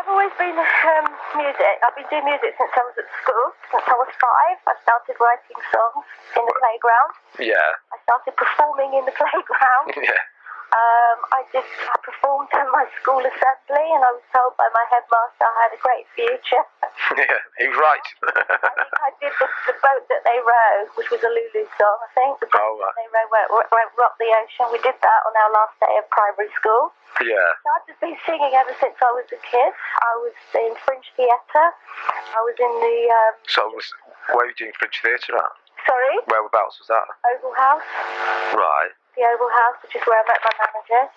I've always been music. I've been doing music since I was at school. Since I was 5, I started writing songs in the playground. Yeah. I started performing in the playground. Yeah. I performed at my school assembly, and I was told by my headmaster I had a great future. Yeah, he was right. I did the boat that they rowed, which was a Lulu song, I think. The boat that they rowed, rock the ocean. We did that on our last day of primary school. Yeah. So I've just been singing ever since I was a kid. I was in Fringe Theatre. I was in the... where were you doing Fringe Theatre at? Sorry? Whereabouts was that? Oval House. Right. The Oval House, which is where I met my manager,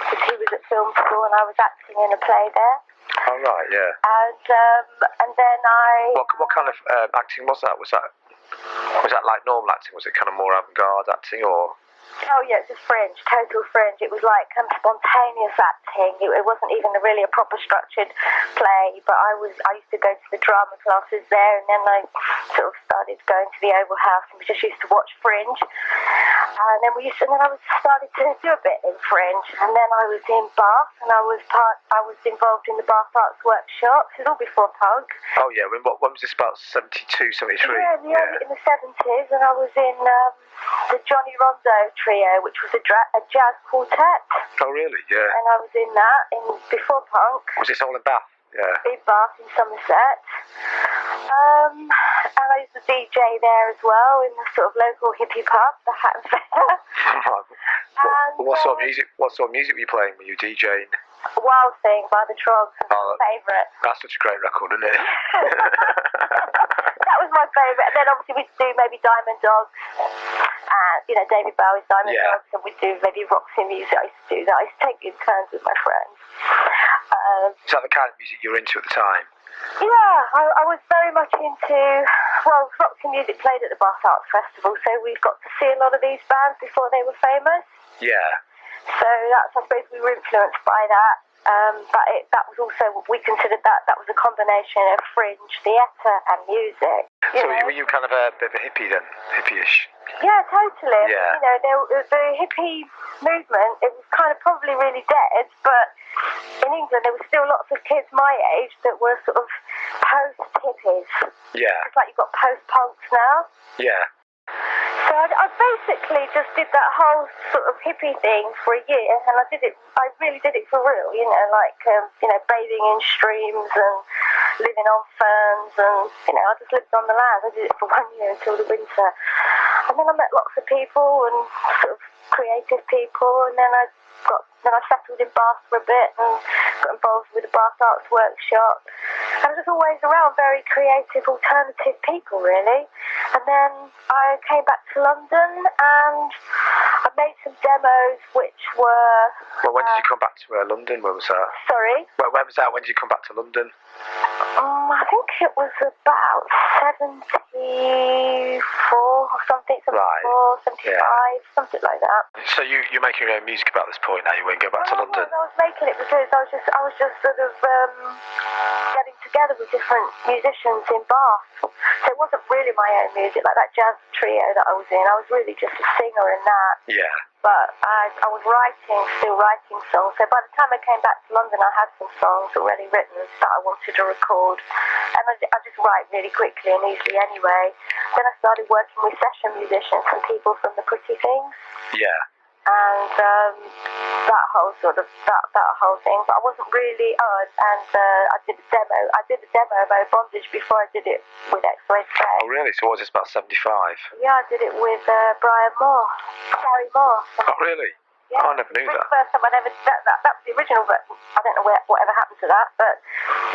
because he was at film school and I was acting in a play there. Oh, right, yeah. And then I... What kind of acting was that? Was that like normal acting? Was it kind of more avant-garde acting, or...? Oh yeah, just fringe, total fringe. It was like spontaneous acting. It wasn't even really a proper structured play, but I used to go to the drama classes there, and then I sort of started going to the Oval House, and we just used to watch Fringe. And then I started to do a bit in Fringe, and then I was in Bath, and I was involved in the Bath Arts Workshop. This is all before punk. Oh yeah, when was this, about 72, 73? Yeah, in the 70s, and I was in the Johnny Rondo trio, which was a jazz quartet. Oh really? Yeah. And I was in that before punk. Was this all in Bath? Yeah. In Bath, in Somerset. And I used to DJ there as well, in the sort of local hippie pub, the Hat and Fair. What sort of music were you playing when you were DJing? Wild Thing by the Trogs, my favourite. That's such a great record, isn't it? That was my favourite. And then obviously we'd do maybe Diamond Dogs, and David Bowie's Diamond Dogs, and we'd do maybe Roxy music. I used to do that. I used to take it in turns with my friends. Is that the kind of music you were into at the time? Yeah, I was very much into, Roxy music played at the Bath Arts Festival, so we got to see a lot of these bands before they were famous. Yeah. So I suppose we were influenced by that. But that was also, we considered that was a combination of fringe, theatre and music. So were you kind of a bit of a hippie then? Hippie-ish? Yeah, totally. Yeah. The hippie movement, it was kind of probably really dead, but in England there were still lots of kids my age that were sort of post-hippies. Yeah. It's like you've got post-punks now. Yeah. So I basically just did that whole sort of hippie thing for a year, and I really did it for real, bathing in streams and living on ferns, and I just lived on the land. I did it for 1 year until the winter. And then I met lots of people and sort of creative people, and then I settled in Bath for a bit and got involved with the Bath Arts Workshop. I was just always around very creative, alternative people, really. And then I came back to London and I made some demos which were... Well, when did you come back to London? Where was that? Sorry? Where was that? When did you come back to London? I think it was about 74 or something, 74, right. 75, something like that. So you're making your own music about this point now, you won't go back to London? I was making it because I was just sort of getting together with different musicians in Bath. So it wasn't really my own music, like that jazz trio that I was in. I was really just a singer in that. Yeah. But I was still writing songs. So by the time I came back to London, I had some songs already written that I wanted to record. And I just write really quickly and easily anyway. Then I started working with session musicians and people from the Pretty Things. Yeah. And that whole thing. But I wasn't really. I did a demo. I did a demo about Bondage before I did it with X Ray Spex. Oh really? So what was this, about 75? Yeah, I did it with Gary Moore. Oh really? Yeah. Oh, I never knew that. The first time that was the original, but I don't know whatever happened to that. But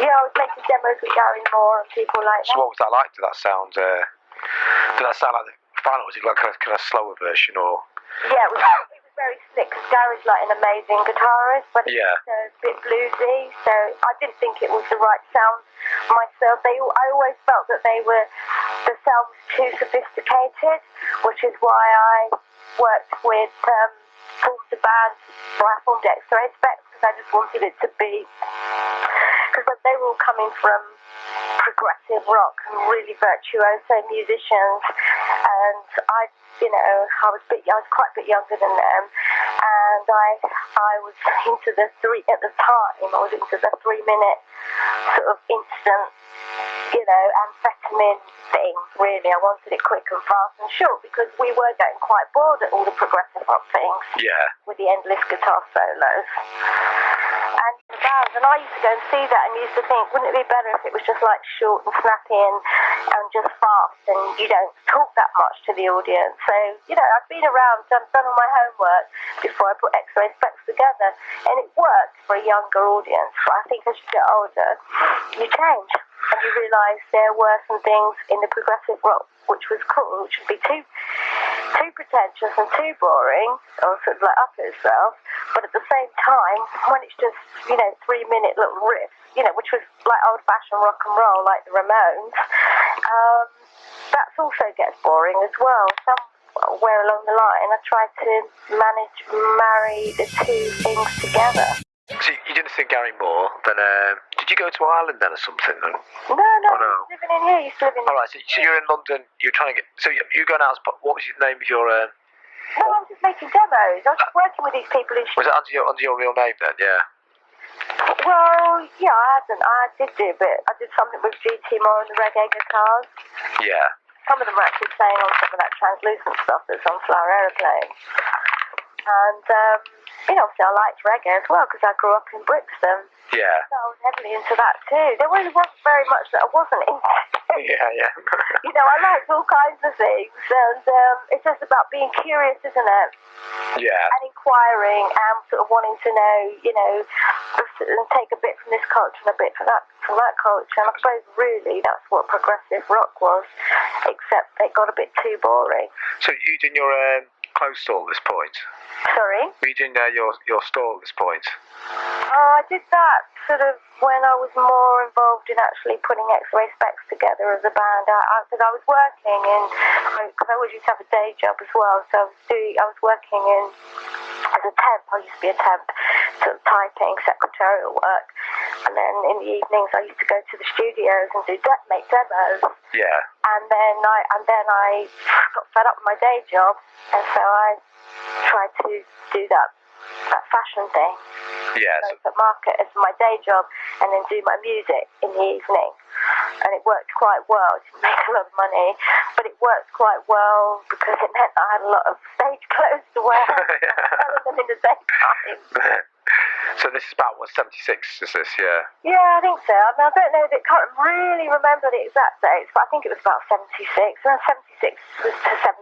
yeah, I was making demos with Gary Moore and people like that. So what was that like? Did that sound like the final? Was it like a kind of slower version, or? Yeah, it was very slick because Gary's like an amazing guitarist, but it's a bit bluesy. So I didn't think it was the right sound myself. I always felt that the sound was too sophisticated, which is why I worked with the band where I formed X Ray Spex, because I just wanted it to be, because they were all coming from progressive rock and really virtuoso musicians, and I was quite a bit younger than them, and and I was into the 3-minute sort of instant, amphetamine thing, really. I wanted it quick and fast and short because we were getting quite bored at all the progressive rock things. Yeah. With the endless guitar solos. And the bands, and I used to go and see that and used to think, wouldn't it be better if it was just like short and snappy and just fast and you don't talk that much to the audience. So, I've been around, done all my homework before I put X Ray Spex together, and it worked for a younger audience. But I think as you get older, you change. And you realise there were some things in the progressive rock which was cool, which would be too pretentious and too boring, or sort of like up itself. But at the same time, when it's just 3-minute little riffs, which was like old-fashioned rock and roll, like the Ramones, that also gets boring as well. Somewhere along the line, I tried to marry the two things together. So you didn't think Gary more, then did you go to Ireland then or something? No, Oh, no. Living in here, you still living in here. Alright, so you're in London, you're trying to get, so you're going out, what was the name of your... No, I was just making demos. I was just working with these people in... Was it under your real name then, yeah? Well, yeah, I did do a bit. I did something with GT more on the reggae guitars. Yeah. Some of them are actually playing on some of that translucent stuff that's on Flower Aeroplane. And, obviously I liked reggae as well because I grew up in Brixton. Yeah. So I was heavily into that too. There really wasn't very much that I wasn't into. Yeah. I liked all kinds of things. And it's just about being curious, isn't it? Yeah. And inquiring and sort of wanting to know, and take a bit from this culture and a bit from that culture. And I suppose really that's what progressive rock was, except it got a bit too boring. So you doing your clothes stall at this point? Sorry? Were you doing your stall at this point? Oh, I did that sort of when I was more involved in actually putting X Ray Spex together as a band. Because I was working because I always used to have a day job as well, so I was working as a temp. I used to be a temp, sort of typing, secretarial work, and then in the evenings I used to go to the studios and make demos. Yeah. And then I got fed up with my day job, and so I tried to do that fashion thing. Yeah. So market as my day job, and then do my music in the evening. And it worked quite well. It didn't make a lot of money, but it worked quite well because it meant I had a lot of stage clothes to wear. Selling them in the daytime. So this is about, 76 is this, yeah? Yeah, I think so. I can't really remember the exact dates, but I think it was about 76. Around 76 was to 77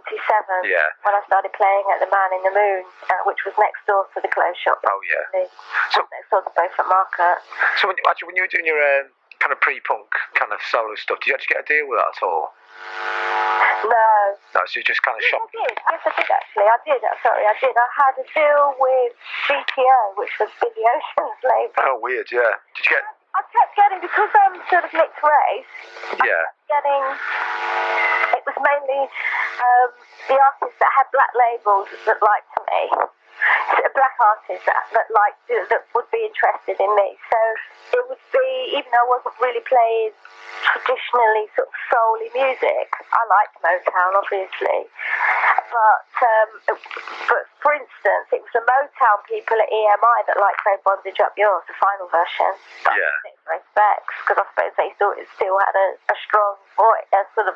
when I started playing at the Man in the Moon, which was next door to the clothes shop. Oh, yeah. So next door to Beaufort Market. So when you were doing your kind of pre-punk kind of solo stuff, did you actually get a deal with that at all? No. No, so you just kind of shop. Yes, I did actually. I did. I had a deal with BTO, which was Billy Ocean's label. Oh, weird, yeah. Did you get... I kept getting, because I'm sort of mixed race, it was mainly the artists that had black labels that liked me. Black artists that would be interested in me. So it would be, even though I wasn't really playing traditionally sort of soul-y music, I liked Motown obviously, but for instance it was the Motown people at EMI that liked Play Bondage Up Yours, the final version. Respects, because I suppose they thought it still had a strong voice, a sort of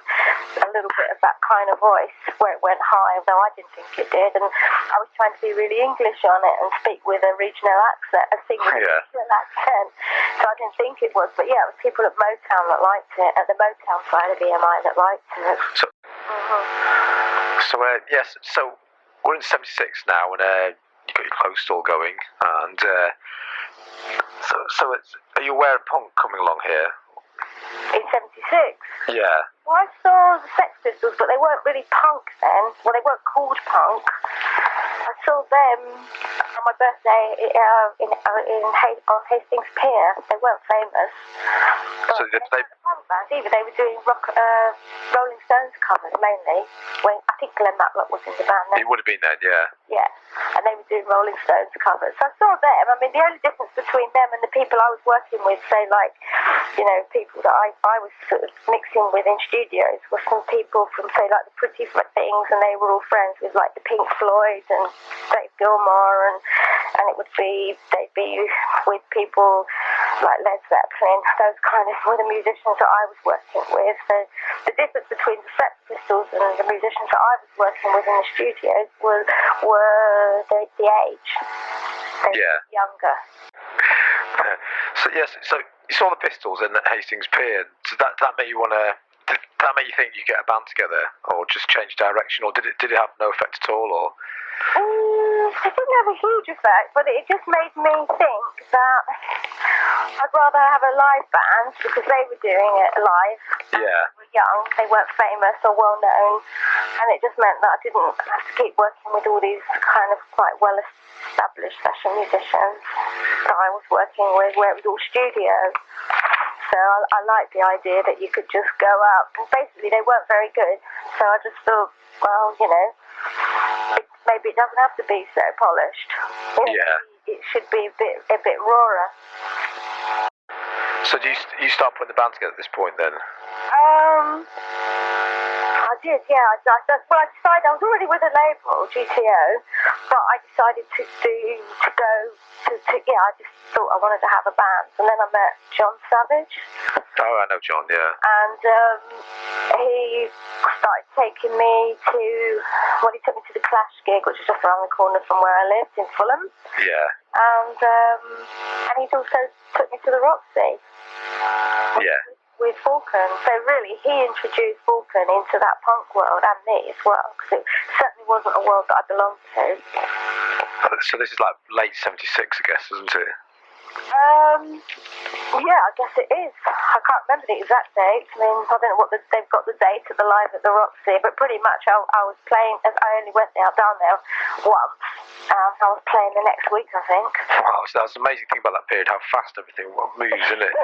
a little bit of that kind of voice where it went high, although I didn't think it did, and I was trying to be really English on it and speak with a regional accent and sing with a regional accent, so I didn't think it was, but yeah, it was people at Motown that liked it, at the Motown side of EMI that liked it. So we're in 76 now, and you got your clothes stall going, and so are you aware of punk coming along here? In 76? Yeah. Well, I saw the Sex Pistols, but they weren't really punk then. Well, they weren't called punk. I saw them on my birthday on Hastings Pier. They weren't famous. So they weren't a punk band either. They were doing Rolling Stones covers mainly. I think Glenn Matlock was in the band then. He would have been then, yeah. Yeah, and they were doing Rolling Stones covers. So I saw them. I mean, the only difference between them and the people I was working with, say, like, you know, people that I was sort of mixing with in studios, were some people from, say, like the Pretty Things, and they were all friends with, like, the Pink Floyd and Dave Gilmour, and it would be, they'd be with people like Led Zeppelin. Those kind of were the musicians that I was working with. So the difference between the Sex Pistols and the musicians that I was working with in the studios were the age. They were younger. So yes, so you saw the Pistols in Hastings Pier. So that made you want to? Did that make you think you get a band together, or just change direction, or did it have no effect at all, or? It didn't have a huge effect, but it just made me think that I'd rather have a live band, because they were doing it live. Yeah. They were young, they weren't famous or well known, and it just meant that I didn't have to keep working with all these kind of quite well established session musicians that I was working with, where it was all studio. So I liked the idea that you could just go out, and basically they weren't very good, so I just thought, well, you know, maybe it doesn't have to be so polished. It should be a bit rawer. So do you start putting the band together at this point then? I did, yeah. I decided I was already with a label, GTO, but I decided to I just thought I wanted to have a band, and then I met Jon Savage. Oh, I know John, yeah. And he started taking me to, well, he took me to the Clash gig, which is just around the corner from where I lived in Fulham. Yeah. And he's also took me to the Roxy. Yeah. With Falcon. So really, he introduced Falcon into that punk world, and me as well, because it certainly wasn't a world that I belonged to. So this is like late 76, I guess, isn't it? Yeah, I guess it is. I can't remember the exact date. I mean, I don't know what they've got the date of the live at the Roxy, but pretty much I was playing, I only went down there once. I was playing the next week, I think. Wow, so that's the amazing thing about that period, how fast everything moves, isn't it?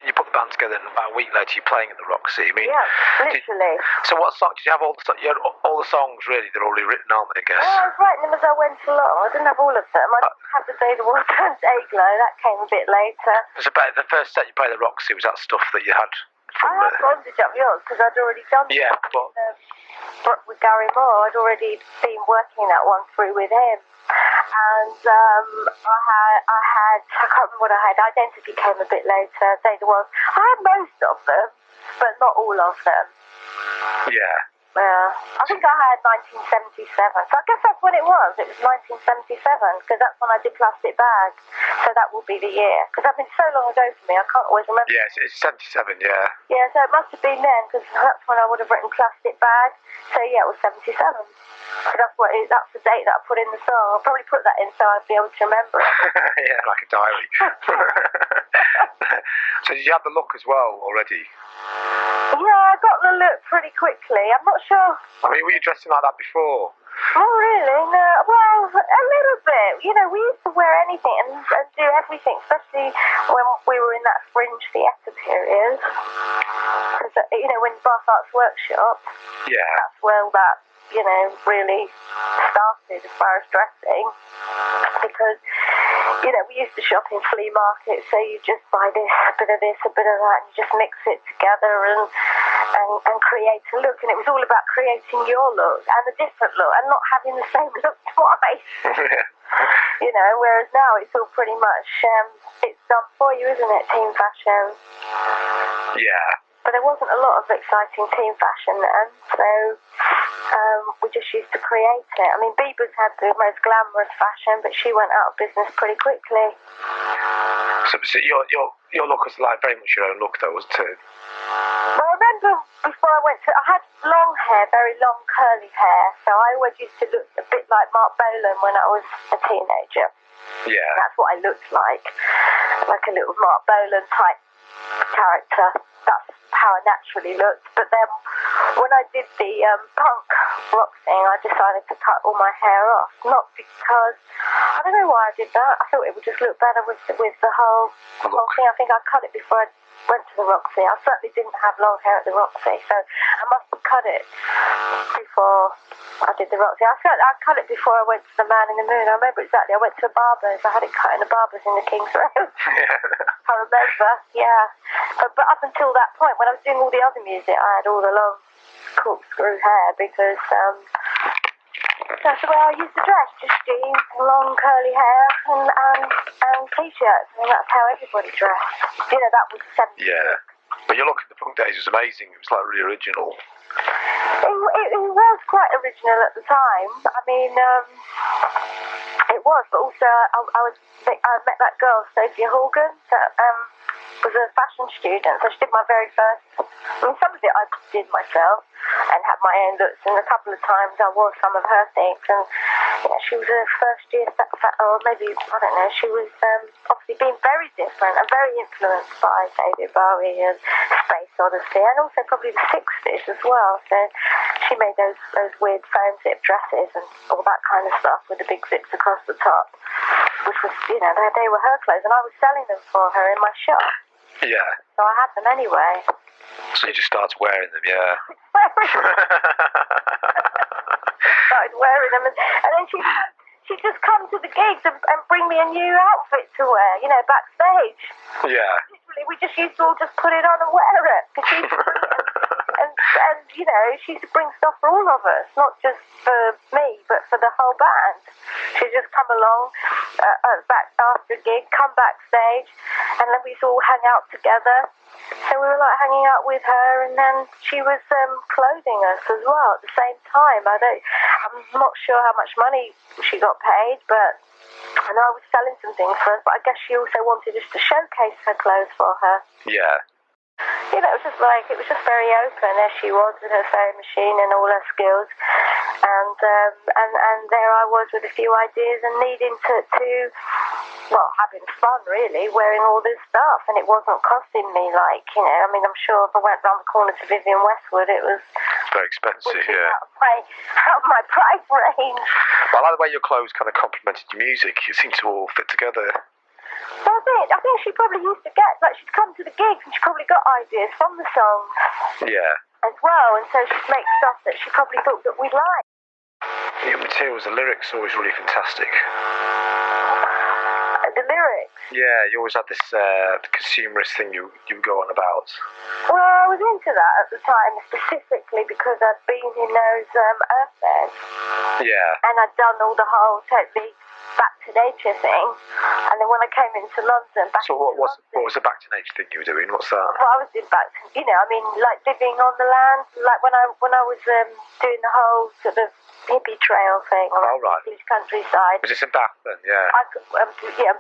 You put the band together, and about a week later you're playing at the Roxy. I mean, yeah, literally. So what song did you have? You had all the songs really? They're already written, aren't they? I guess. I was writing them as I went along. I didn't have all of them. I didn't have the day the World Turns Dayglo. That came a bit later. So the first set you played at the Roxy, was that stuff that you had? I had Bondage up yours because I'd already done. Yeah, but with Gary Moore, I'd already been working that one through with him. And I can't remember what I had. Identity came a bit later. Say there was. I had most of them, but not all of them. Yeah. I think I had 1977. So I guess that's when it was. It was 1977 because that's when I did Plastic Bag. So that will be the year. Because I've been so long ago for me, I can't always remember. Yeah, it's 77, yeah. Yeah, so it must have been then because that's when I would have written Plastic Bag. So yeah, it was 77. So that's the date that I put in the song. I'll probably put that in so I'd be able to remember it. Yeah, like a diary. So did you have the look as well already? Yeah, I got the look pretty quickly. I'm not sure. I mean, were you dressing like that before? Oh, really? No. Well, a little bit. You know, we used to wear anything and do everything, especially when we were in that fringe theatre period. Because, you know, when Bath Arts Workshop, that's where that, you know, really started as far as dressing. Because, you know, we used to shop in flea markets, so you just buy this, a bit of this, a bit of that, and you just mix it together and create a look. And it was all about creating your look and a different look and not having the same look twice. You know, whereas now it's all pretty much, it's done for you, isn't it, team fashion? Yeah. But there wasn't a lot of exciting team fashion then, so we just used to create it. I mean, Bieber's had the most glamorous fashion, but she went out of business pretty quickly. So your look was like very much your own look, though, wasn't it? Well, I remember before I had long hair, very long curly hair, so I always used to look a bit like Mark Bolan when I was a teenager. Yeah. That's what I looked like a little Mark Bolan type character. That's how I naturally looked. But then when I did the punk rock thing, I decided to cut all my hair off. Not because, I don't know why I did that. I thought it would just look better with the whole thing. I think I cut it before I went to the Roxy. I certainly didn't have long hair at the Roxy, so I must have cut it before I did the Roxy. I cut it before I went to the Man in the Moon. I remember exactly. I went to a barber's. I had it cut in a barber's in the King's Road. I remember, yeah. But up until that point, when I was doing all the other music, I had all the long corkscrew hair because that's the way I used to dress, just jeans, long curly hair, and t-shirts. I mean, that's how everybody dressed. You know, that was 70s. Yeah. But your look in the punk days was amazing. It was like really original. It was quite original at the time. I mean, it was, but also I met that girl, Sophia Horgan, that was a fashion student, so she did my very first. I mean, some of it I did myself and had my own looks, and a couple of times I wore some of her things. And she was a first year, or maybe, I don't know, she was obviously being very different and very influenced by David Bowie and Space Odyssey, and also probably the 60s as well. So she made those weird phone zip dresses and all that kind of stuff with the big zips across the top, which was, you know, they were her clothes, and I was selling them for her in my shop. Yeah. So I had them anyway. So you just started wearing them, yeah. Started wearing them, and then she'd just come to the gigs and bring me a new outfit to wear, you know, backstage. Yeah. Literally, we just used to all just put it on and wear it. She's and you know, she used to bring stuff for all of us, not just for me, but for the whole band. She'd just come along back after a gig, come backstage, and then we used to all hang out together. So we were like hanging out with her, and then she was clothing us as well at the same time. I'm not sure how much money she got paid, but I know I was selling some things for us, but I guess she also wanted us to showcase her clothes for her. Yeah. You know, it was just very open. There she was with her sewing machine and all her skills, and there I was with a few ideas and needing to having fun really, wearing all this stuff, and it wasn't costing me like, you know, I mean, I'm sure if I went round the corner to Vivian Westwood, it was very expensive, yeah. Out of my price range. Well, I like the way your clothes kind of complemented your music. It seemed to all fit together. That's it. I think she probably used to get, like, she'd come to the gigs and she probably got ideas from the songs. Yeah. As well, and so she'd make stuff that she probably thought that we'd like. Your materials, the lyrics are always really fantastic. The lyrics? Yeah, you always had this consumerist thing you go on about. Well, I was into that at the time, specifically because I'd been in those earth fairs. Yeah. And I'd done all the whole totally back to nature thing. And then when I came into London, what was the back to nature thing you were doing? What's that? Well, I was doing back to, you know, I mean, like living on the land, like when I was doing the whole sort of hippie trail thing on the English countryside. Was this in Bath then? Yeah.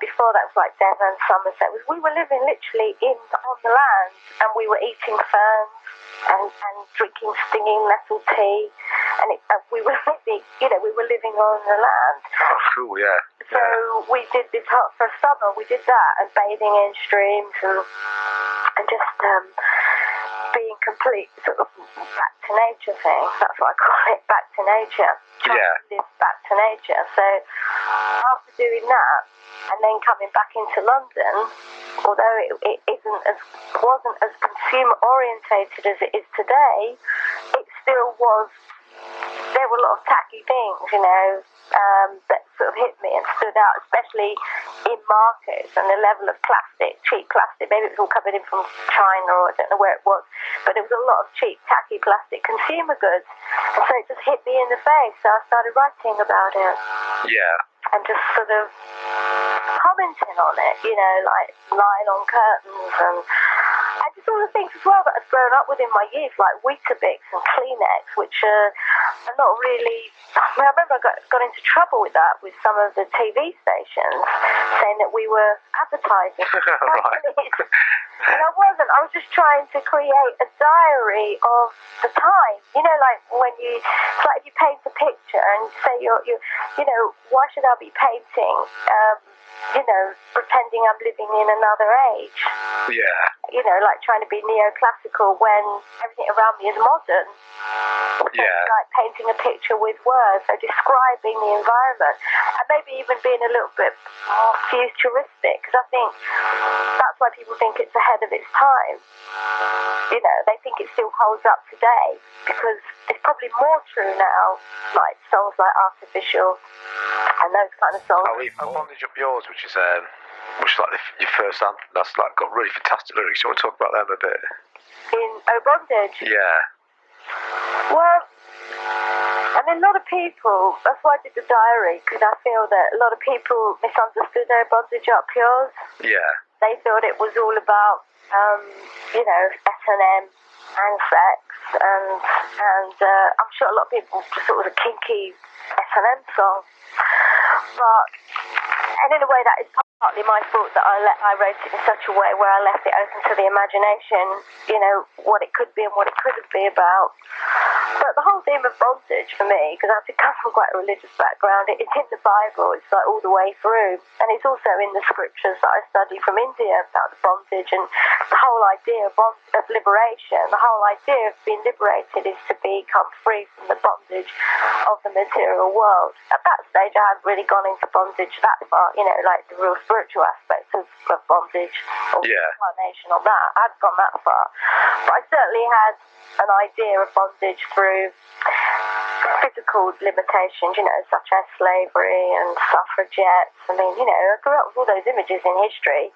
Before that was like Devon, Somerset. We were living literally on the land, and we were eating ferns and drinking stinging nettle tea, and we were living on the land. Oh, cool, yeah. So we did this for summer. We did that and bathing in streams and just being complete sort of back to nature thing. That's what I call it, back to nature. Trying to live back to nature. So after doing that and then coming back into London, although it wasn't as consumer orientated as it is today, it still was. There were a lot of tacky things, you know, that sort of hit me and stood out, especially in markets and the level of plastic, cheap plastic. Maybe it was all coming in from China, or I don't know where it was, but there was a lot of cheap, tacky plastic consumer goods, and so it just hit me in the face. So I started writing about it. Yeah. And just sort of commenting on it, you know, like nylon curtains and just all the things as well that I'd grown up with in my youth, like Weetabix and Kleenex, which are not really. I remember I got into trouble with that with some of the TV stations, saying that we were advertising. Right. And I wasn't. I was just trying to create a diary of the time. You know, like when it's like if you paint a picture and say you know, why should I be painting? You know, pretending I'm living in another age. Yeah. like trying to be neoclassical when everything around me is modern. Yeah. So like painting a picture with words, so describing the environment, and maybe even being a little bit more futuristic, because I think that's why people think it's ahead of its time. They think it still holds up today, because it's probably more true now, like songs like Artificial and those kind of songs. Bondage Up Yours, which is like your first anthem, that's like got really fantastic lyrics. You want to talk about them a bit? Bondage? Yeah. Well, I mean, a lot of people, that's why I did the diary, because I feel that a lot of people misunderstood Bondage Up Yours. Yeah. They thought it was all about, S&M and sex, and I'm sure a lot of people just thought it was a kinky S&M song. And in a way that is partly my fault, that I wrote it in such a way where I left it open to the imagination, what it could be and what it couldn't be about. But the whole theme of bondage for me, because I come from quite a religious background, it's in the Bible, it's like all the way through. And it's also in the scriptures that I study from India about the bondage, and the whole idea of liberation. The whole idea of being liberated is to become free from the bondage of the material world. At that stage I hadn't really gone into bondage that far, like the real spiritual aspects of bondage, or incarnation on that. I hadn't gone that far. But I certainly had an idea of bondage through physical limitations, such as slavery and suffragettes. I mean, I grew up with all those images in history.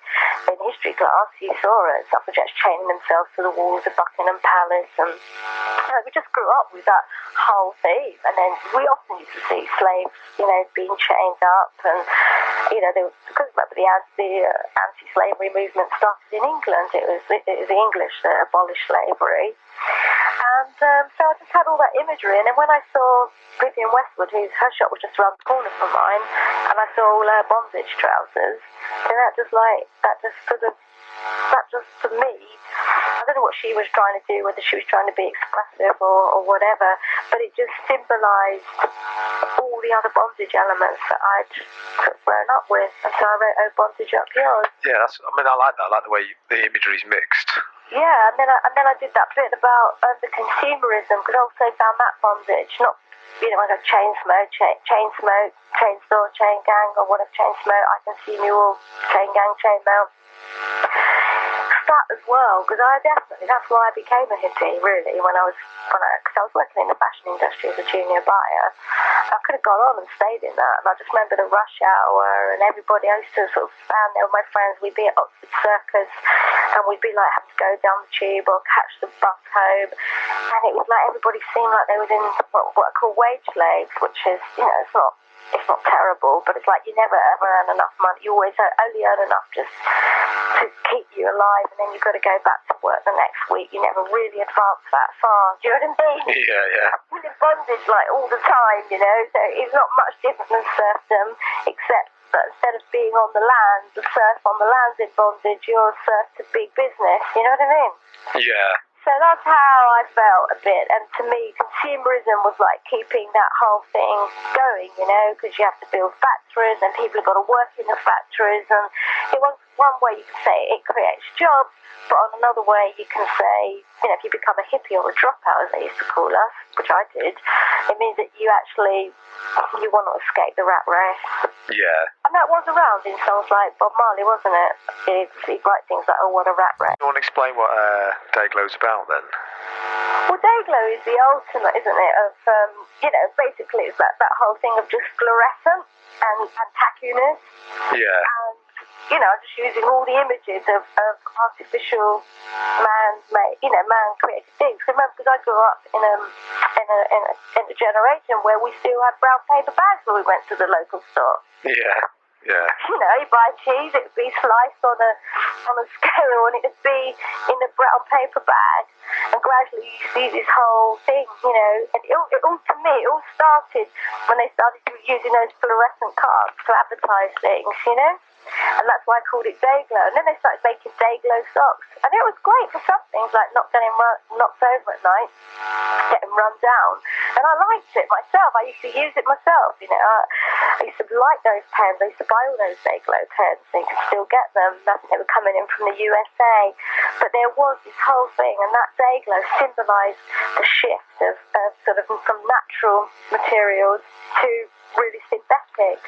In history class, you saw suffragettes chaining themselves to the walls of Buckingham Palace, and we just grew up with that whole theme. And then we often used to see slaves, being chained up, and because remember the anti-slavery movement started in England. It was the English that abolished slavery. And so I just had all that imagery, and then when I saw Vivienne Westwood, her shop was just around the corner from mine, and I saw all her bondage trousers, and that just for me, I don't know what she was trying to do, whether she was trying to be expressive or whatever, but it just symbolised all the other bondage elements that I'd grown up with, and so I wrote Bondage Up Yours. Yeah, I like that. I like the way the imagery's mixed. Yeah, and then I did that bit about the consumerism, because I also found that bondage, not, like a chain smoke, chain store, chain gang, or whatever, chain smoke, I consume you all, chain gang, chain mail. That as well, because that's why I became a hippie, really, because I was working in the fashion industry as a junior buyer. I could have gone on and stayed in that, and I just remember the rush hour, and everybody, I used to sort of stand there with my friends. We'd be at Oxford Circus, and we'd be like having to go down the tube or catch the bus home, and it was like everybody seemed like they was in what I call wage slaves, which is, it's not terrible, but it's like you never ever earn enough money. You always only earn enough just to keep you alive, and then you've got to go back to work the next week. You never really advance that far. Do you know what I mean? Yeah. I'm in bondage like all the time, so it's not much different than serfdom, except that instead of being on the land, the serf on the land's in bondage, you're a serf to big business. You know what I mean? Yeah. So that's how I felt a bit, and to me, consumerism was like keeping that whole thing going, because you have to build factories, and people have got to work in the factories, and it was one way you can say it creates jobs, but on another way you can say, if you become a hippie or a dropout, as they used to call us, which I did, it means that you want to escape the rat race. Yeah. And that was around in songs like Bob Marley, wasn't it? He'd write things like, oh, what a rat race. You want to explain what Dayglo's about, then? Well, Dayglo is the ultimate, isn't it, of, basically it's that whole thing of just fluorescent and tackiness. Yeah. And, just using all the images of artificial man-created things. Remember, because I grew up in a generation where we still had brown paper bags when we went to the local store. Yeah. You buy cheese, it would be sliced on a scale, and it would be in a brown paper bag, and gradually you see this whole thing, and it all, to me, it all started when they started using those fluorescent cards to advertise things, and that's why I called it Dayglo. And then they started making Dayglo socks, and it was great for some things, like not getting knocked over at night, getting run down, and I liked it myself. I used to use it myself, I used to like those pens. I used to buy buy all those Dayglo pens, and you could still get them. I think they were coming in from the USA. But there was this whole thing, and that Dayglo symbolised the shift of sort of from natural materials to really synthetic,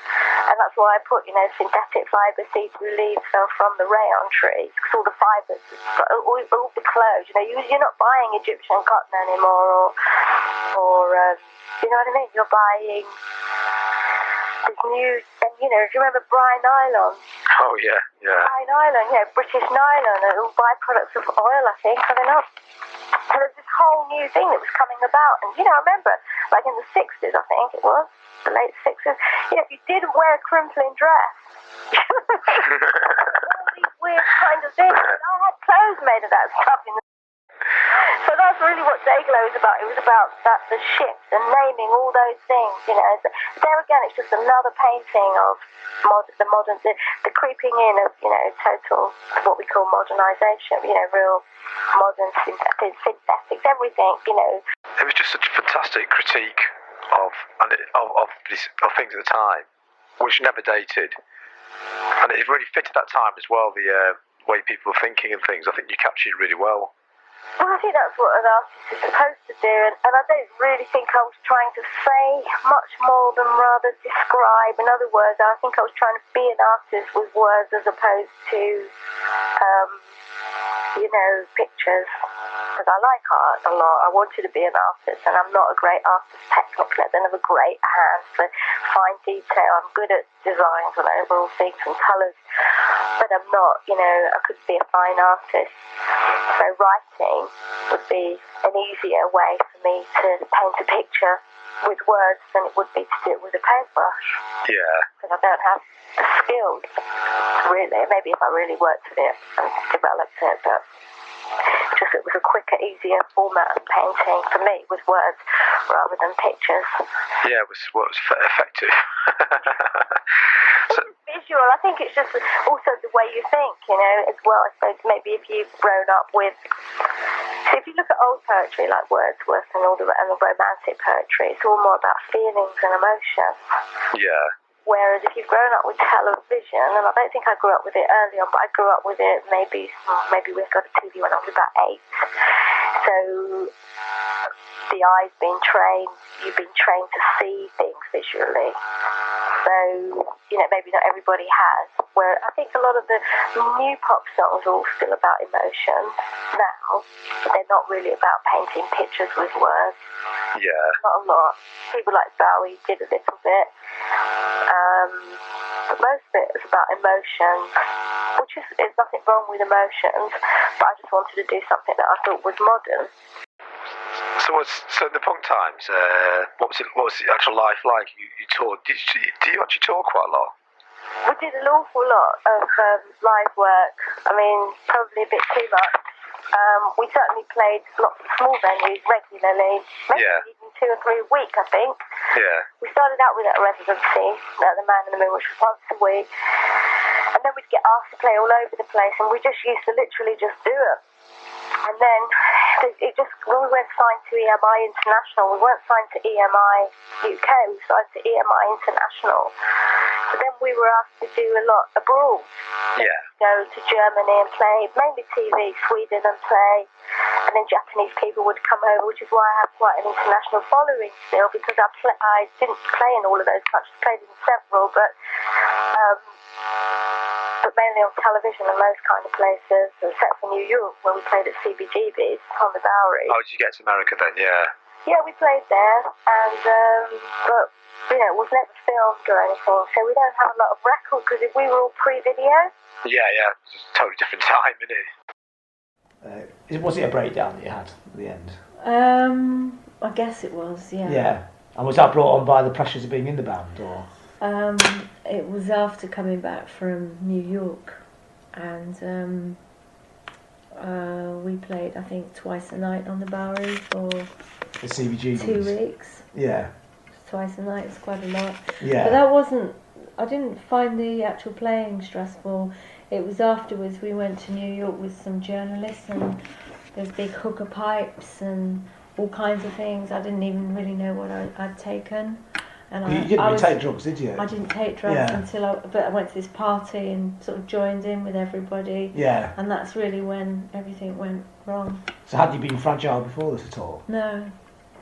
and that's why I put, synthetic fibre see-through leaves from the rayon trees, because all the fibres, all the clothes, you're not buying Egyptian cotton anymore, or you know what I mean? You're buying this new, and do you remember Brine Nylon? Oh yeah. Brine Nylon, British nylon, and all byproducts of oil, I think, are they not? So there's this whole new thing that was coming about, and I remember, like in the 60s, I think it was, the late 60s, if you didn't wear a crimpling dress, all these weird kind of things, I had clothes made of that stuff so that's really what Dayglo is about. It was about the shift and naming all those things, There again, it's just another painting of the creeping in of, total, what we call modernisation, real modern synthetics, everything, It was just such a fantastic critique of things at the time, which never dated, and it really fitted that time as well. The way people were thinking and things, I think you captured it really well. Well, I think that's what an artist is supposed to do, and I don't really think I was trying to say much more than rather describe. In other words, I think I was trying to be an artist with words as opposed to, pictures. Because I like art a lot. I wanted to be an artist, and I'm not a great artist technically. I don't have a great hand for fine detail. I'm good at designs and overall things and colours, but I'm not, I could be a fine artist. So writing would be an easier way for me to paint a picture with words than it would be to do it with a paintbrush. Yeah. Because I don't have the skills, really. Maybe if I really worked at it and developed it, but just it was a quicker, easier format of painting for me with words rather than pictures. Yeah, it was effective. So, visual, I think it's just also the way you think, as well. I suppose maybe if you've grown up with, so if you look at old poetry like Wordsworth and the romantic poetry, it's all more about feelings and emotions. Yeah. Whereas if you've grown up with television, and I don't think I grew up with it early on, but I grew up with it maybe we got a TV when I was about 8. So the eye's been trained, you've been trained to see things visually. So, maybe not everybody has. Where I think a lot of the new pop songs are all still about emotions now, but they're not really about painting pictures with words. Yeah. Not a lot. People like Bowie did a little bit. But most of it is about emotions, which is nothing wrong with emotions, but I just wanted to do something that I thought was modern. So in the punk times, what was the actual life like? You toured. Do you actually tour quite a lot? We did an awful lot of live work. I mean, probably a bit too much. We certainly played lots of small venues regularly, maybe even 2 or 3 a week, I think. Yeah. We started out with a residency at the Man in the Moon, which was once a week, and then we'd get asked to play all over the place, and we just used to literally just do it. And then when we weren't signed to EMI International, we weren't signed to EMI UK, we were signed to EMI International. So then we were asked to do a lot abroad. Yeah. Go to Germany and play, mainly TV, Sweden and play. And then Japanese people would come over, which is why I have quite an international following still, because I didn't play in all of those countries, played in several, but mainly on television and those kind of places, except for New York, where we played at CBGB's on the Bowery. Oh, did you get to America then? Yeah. Yeah, we played there, and but it was never filmed or anything, so we don't have a lot of records because if we were all pre-video. Yeah, it's a totally different time, isn't it? Was it a breakdown that you had at the end? I guess it was, yeah. Yeah, and was that brought on by the pressures of being in the band, or? It was after coming back from New York, and we played, I think, twice a night on the Bowery for the CBGBs. 2 weeks. Yeah. Twice a night, it's quite a lot. Yeah. But I didn't find the actual playing stressful. It was afterwards we went to New York with some journalists, and there's big hookah pipes and all kinds of things. I didn't even really know what I'd taken. And You didn't really take drugs, did you? I didn't take drugs until I went to this party and sort of joined in with everybody. Yeah. And that's really when everything went wrong. So had you been fragile before this at all? No.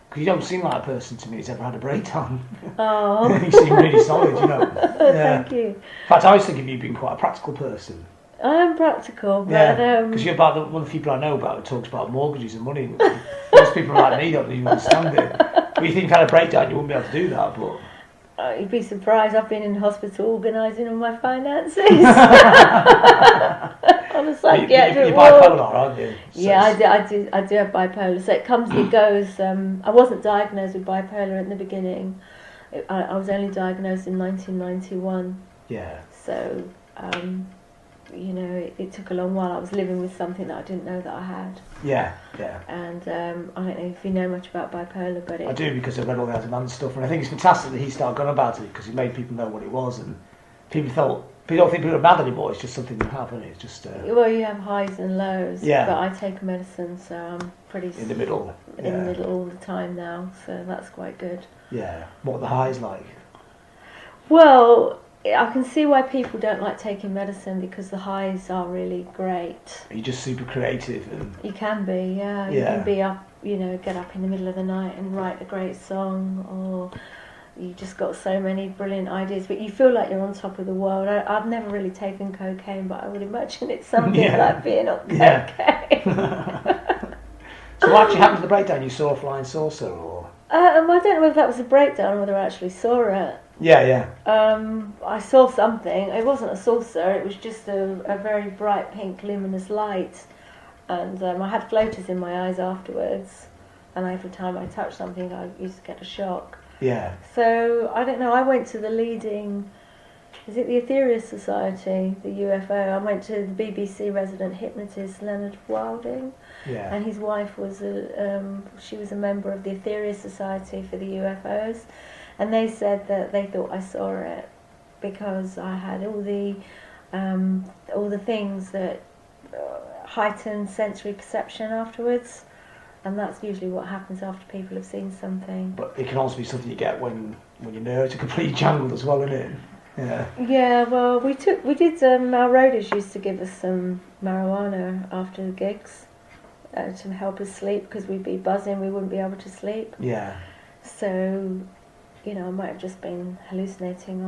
Because you don't seem like a person to me who's ever had a breakdown. Oh. You seem really solid, you know. Thank you. In fact, I always think of you being quite a practical person. I am practical, but because you're about one of the people I know about who talks about mortgages and money. Most people like me don't even understand it. But you think if you had a breakdown, you wouldn't be able to do that. But you'd be surprised. I've been in hospital organising all my finances. On a psychiatric you're bipolar, aren't you? So yeah, I do have bipolar. So it goes. I wasn't diagnosed with bipolar in the beginning. I was only diagnosed in 1991. Yeah. So. You know, it took a long while. I was living with something that I didn't know that I had. Yeah. And I don't know if you know much about bipolar, but I do, because I read all the Advanced stuff, and I think it's fantastic that he started going about it, because he made people know what it was, and people don't think people are mad anymore. It's just something that happened. It's just. Well, you have highs and lows. Yeah. But I take medicine, so I'm pretty in the middle. In the middle all the time now, so that's quite good. Yeah. What are the highs like? Well, I can see why people don't like taking medicine, because the highs are really great. You're just super creative. And you can be, yeah. You can be up, you know, get up in the middle of the night and write a great song, or you just got so many brilliant ideas, but you feel like you're on top of the world. I've never really taken cocaine, but I would imagine it's something like being on cocaine. So what actually happened to the breakdown? You saw a flying saucer, or? I don't know whether that was a breakdown or whether I actually saw it. Yeah. I saw something. It wasn't a saucer. It was just a very bright pink luminous light, and I had floaters in my eyes afterwards. And every time I touched something, I used to get a shock. Yeah. So I don't know. I went to the leading. Is it the Ethereal Society, the UFO? I went to the BBC resident hypnotist Leonard Wilding. Yeah. And his wife was she was a member of the Ethereal Society for the UFOs. And they said that they thought I saw it because I had all the things that heighten sensory perception afterwards, and that's usually what happens after people have seen something. But it can also be something you get when your nerves are completely jangled as well, isn't it? Yeah. Yeah. Well, we did. Our roadies used to give us some marijuana after the gigs to help us sleep, because we'd be buzzing. We wouldn't be able to sleep. Yeah. So. You know, I might have just been hallucinating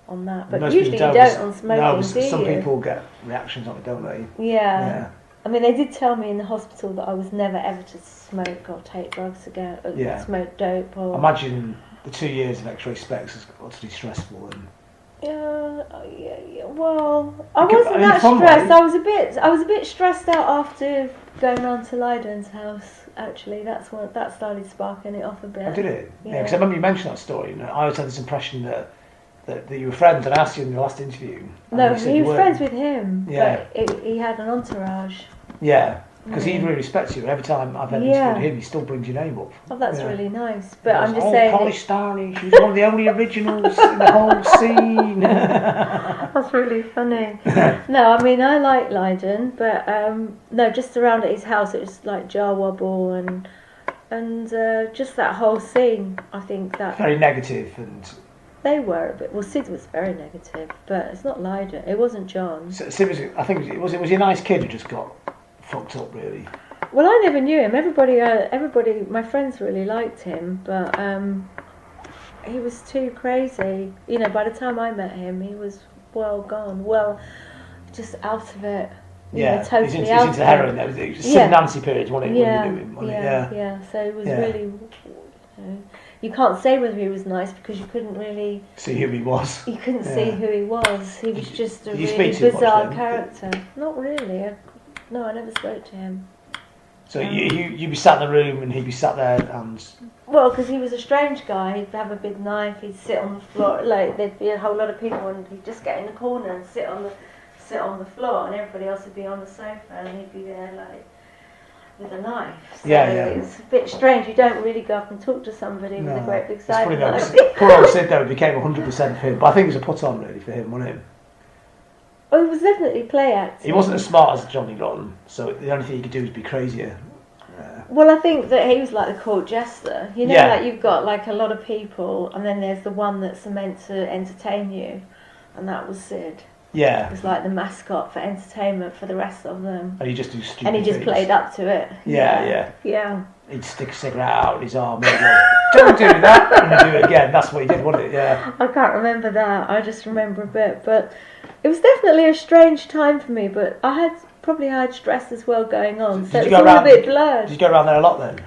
on that. But most usually you don't on smoking, do you? Some people get reactions on it, don't they? Yeah. I mean, they did tell me in the hospital that I was never ever to smoke or take drugs again, or smoke dope. Or imagine the 2 years of X Ray Spex is utterly stressful. And yeah. Well, I wasn't that stressed. I was a bit stressed out after going on to Lydon's house. Actually, that started sparking it off a bit. Oh, did it? Yeah, because I remember you mentioned that story, and I always had this impression that you were friends, and I asked you in the last interview. No, he was friends with him. Yeah. But he had an entourage. Yeah. Because he really respects you. Every time I've ever interviewed him, he still brings your name up. Oh, that's really nice. But I'm just saying. Polly Starley, she's one of the only originals in the whole scene. That's really funny. No, I mean, I like Lydon, but no, just around at his house, it was like Jar Wobble and just that whole scene. I think that very negative, and they were a bit. Well, Sid was very negative, but it's not Lydon. It wasn't John. Sid was. I think was he a nice kid who just got fucked up, really? Well, I never knew him. Everybody, my friends really liked him, but he was too crazy. You know, by the time I met him, he was well gone, just out of it. Totally he's out into heroin. That was Sid Nancy period, wasn't it? Yeah. So it was really. You can't say whether he was nice because you couldn't really see who he was. You couldn't see who he was. He was just a really bizarre character. Not really. No, I never spoke to him. So you'd be sat in the room and he'd be sat there and... Well, because he was a strange guy. He'd have a big knife, he'd sit on the floor, like there'd be a whole lot of people and he'd just get in the corner and sit on the floor, and everybody else would be on the sofa and he'd be there like with a knife. So it's a bit strange. You don't really go up and talk to somebody with a great big side knife. Poor old Sid though became 100% for him, but I think it was a put on really for him, wasn't it? Well, it was definitely play acting. He wasn't as smart as Johnny Rotten, so the only thing he could do was be crazier. Well, I think that he was like the court jester. You know, like you've got like a lot of people, and then there's the one that's meant to entertain you, and that was Sid. Yeah. It was like the mascot for entertainment for the rest of them. And he just do stupid And he just things. played up to it. Yeah. He'd stick a cigarette out in his arm and go, don't do that, and he'd do it again. That's what he did, wasn't it? Yeah. I can't remember that. I just remember a bit, but it was definitely a strange time for me. But I had stress as well going on, so it was all a bit blurred. Did you go around there a lot then?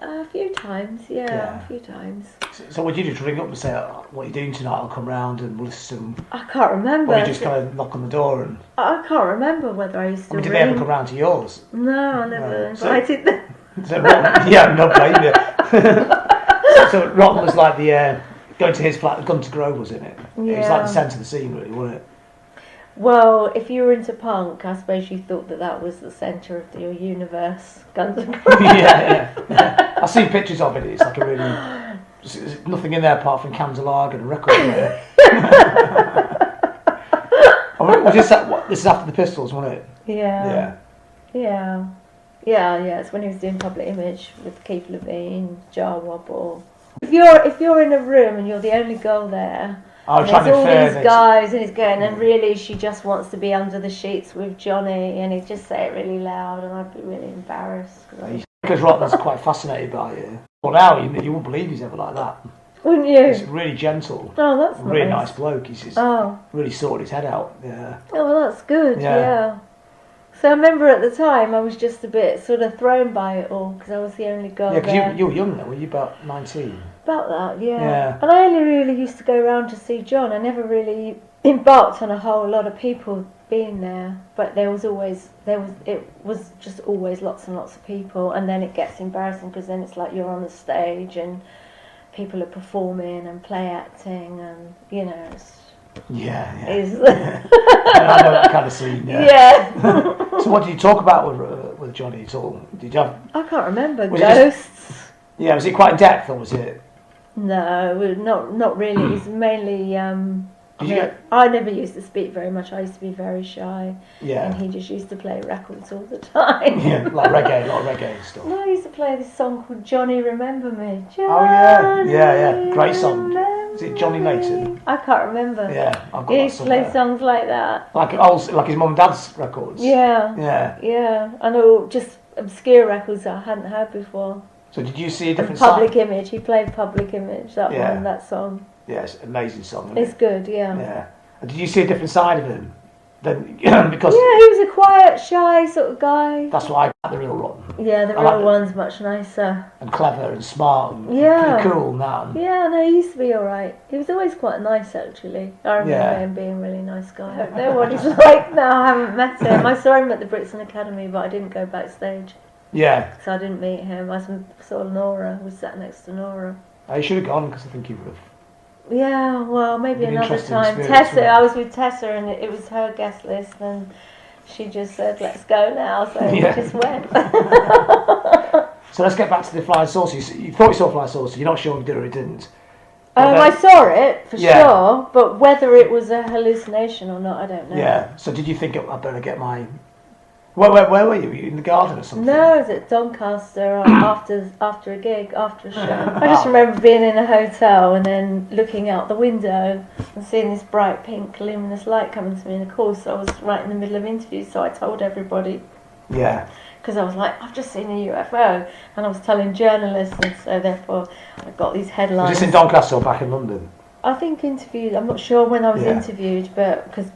A few times, a few times. So what did you just ring up and say, what are you doing tonight? I'll come round and we'll listen. I can't remember. Or you just kind of knock on the door and... I can't remember whether I used to Did they ever come round to yours? No, I never invited them. So yeah, no blame you. So Rotten was like the, going to his flat, Gunter Grove was in it. Yeah. It was like the centre of the scene really, wasn't it? Well, if you were into punk, I suppose you thought that was the centre of your universe. Guns and Roses. yeah. I've seen pictures of it. It's like a really... There's nothing in there apart from cans of lager and a record player. This is after the Pistols, wasn't it? Yeah. It's when he was doing Public Image with Keith Levine, John Robb. If you're in a room and you're the only girl there... And there's all these guys, and he's going, and really she just wants to be under the sheets with Johnny, and he'd just say it really loud, and I'd be really embarrassed. Because Rotten's quite fascinated by you. Well, now you wouldn't believe he's ever like that. Wouldn't you? He's really gentle. Oh, that's nice. Really nice bloke. He's just really sorted his head out. Yeah. Oh, well, that's good. Yeah. So I remember at the time I was just a bit sort of thrown by it all because I was the only girl there. Yeah, because you were young then, were you? About 19. About that, yeah. And I only really used to go around to see John. I never really embarked on a whole lot of people being there, but it was just always lots and lots of people, and then it gets embarrassing because then it's like you're on the stage and people are performing and play acting, and you know. I know that kind of scene. Yeah. So what did you talk about with Johnny at all? Did you have? I can't remember. Ghosts. Was it quite in depth or was it? No, not really. It was mainly. I never used to speak very much. I used to be very shy. Yeah. And he just used to play records all the time. Yeah, like reggae, a lot of reggae and stuff. No, he used to play this song called Johnny Remember Me. Johnny, yeah, great song. Is it Johnny Layton? I can't remember. Yeah, I've got he used to play songs like that. Like his mum and dad's records. Yeah. I know, just obscure records that I hadn't heard before. So did you see a different Public Image. He played Public Image. That song. Yeah, it's an amazing song. It's good. Yeah. Yeah. And did you see a different side of him? Then because he was a quiet, shy sort of guy. That's what I got the real Rotten. Yeah, the real one's much nicer. And clever and smart and pretty cool and that. Yeah, no, he used to be alright. He was always quite nice actually. I remember him being a really nice guy. I don't know what he's like now. I haven't met him. I saw him at the Brixton Academy, but I didn't go backstage. Yeah. So I didn't meet him. I saw Nora. I was sat next to Nora. You should have gone because I think you would have. Yeah, well, maybe another time. Tessa, I was with Tessa and it was her guest list and she just said, let's go now, so we just went. So let's get back to the flying saucer. You thought you saw flying saucer, you're not sure if you did or you didn't. I saw it, for sure, but whether it was a hallucination or not, I don't know. Yeah, so did you think I'd better get my... Where were you? Were you in the garden or something? No, I was at Doncaster after a gig, after a show. I just remember being in a hotel and then looking out the window and seeing this bright pink luminous light coming to me. And of course, I was right in the middle of interviews, so I told everybody. Yeah. Because I was like, I've just seen a UFO, and I was telling journalists, and so therefore I got these headlines. Was this in Doncaster or back in London? I think interviewed. I'm not sure when I was interviewed, but because.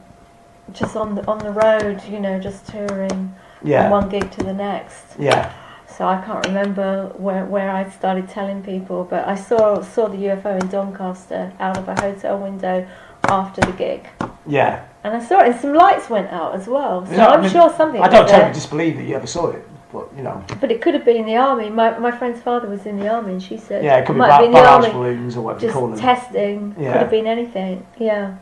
Just on the road, you know, just touring from one gig to the next. Yeah. So I can't remember where I started telling people, but I saw the UFO in Doncaster out of a hotel window after the gig. Yeah. And I saw it, and some lights went out as well. So I'm sure something. I don't totally disbelieve that you ever saw it, but you know. But it could have been the army. My friend's father was in the army, and she said it could be barrage balloons or whatever you call them. Just testing. Yeah. Could have been anything. Yeah.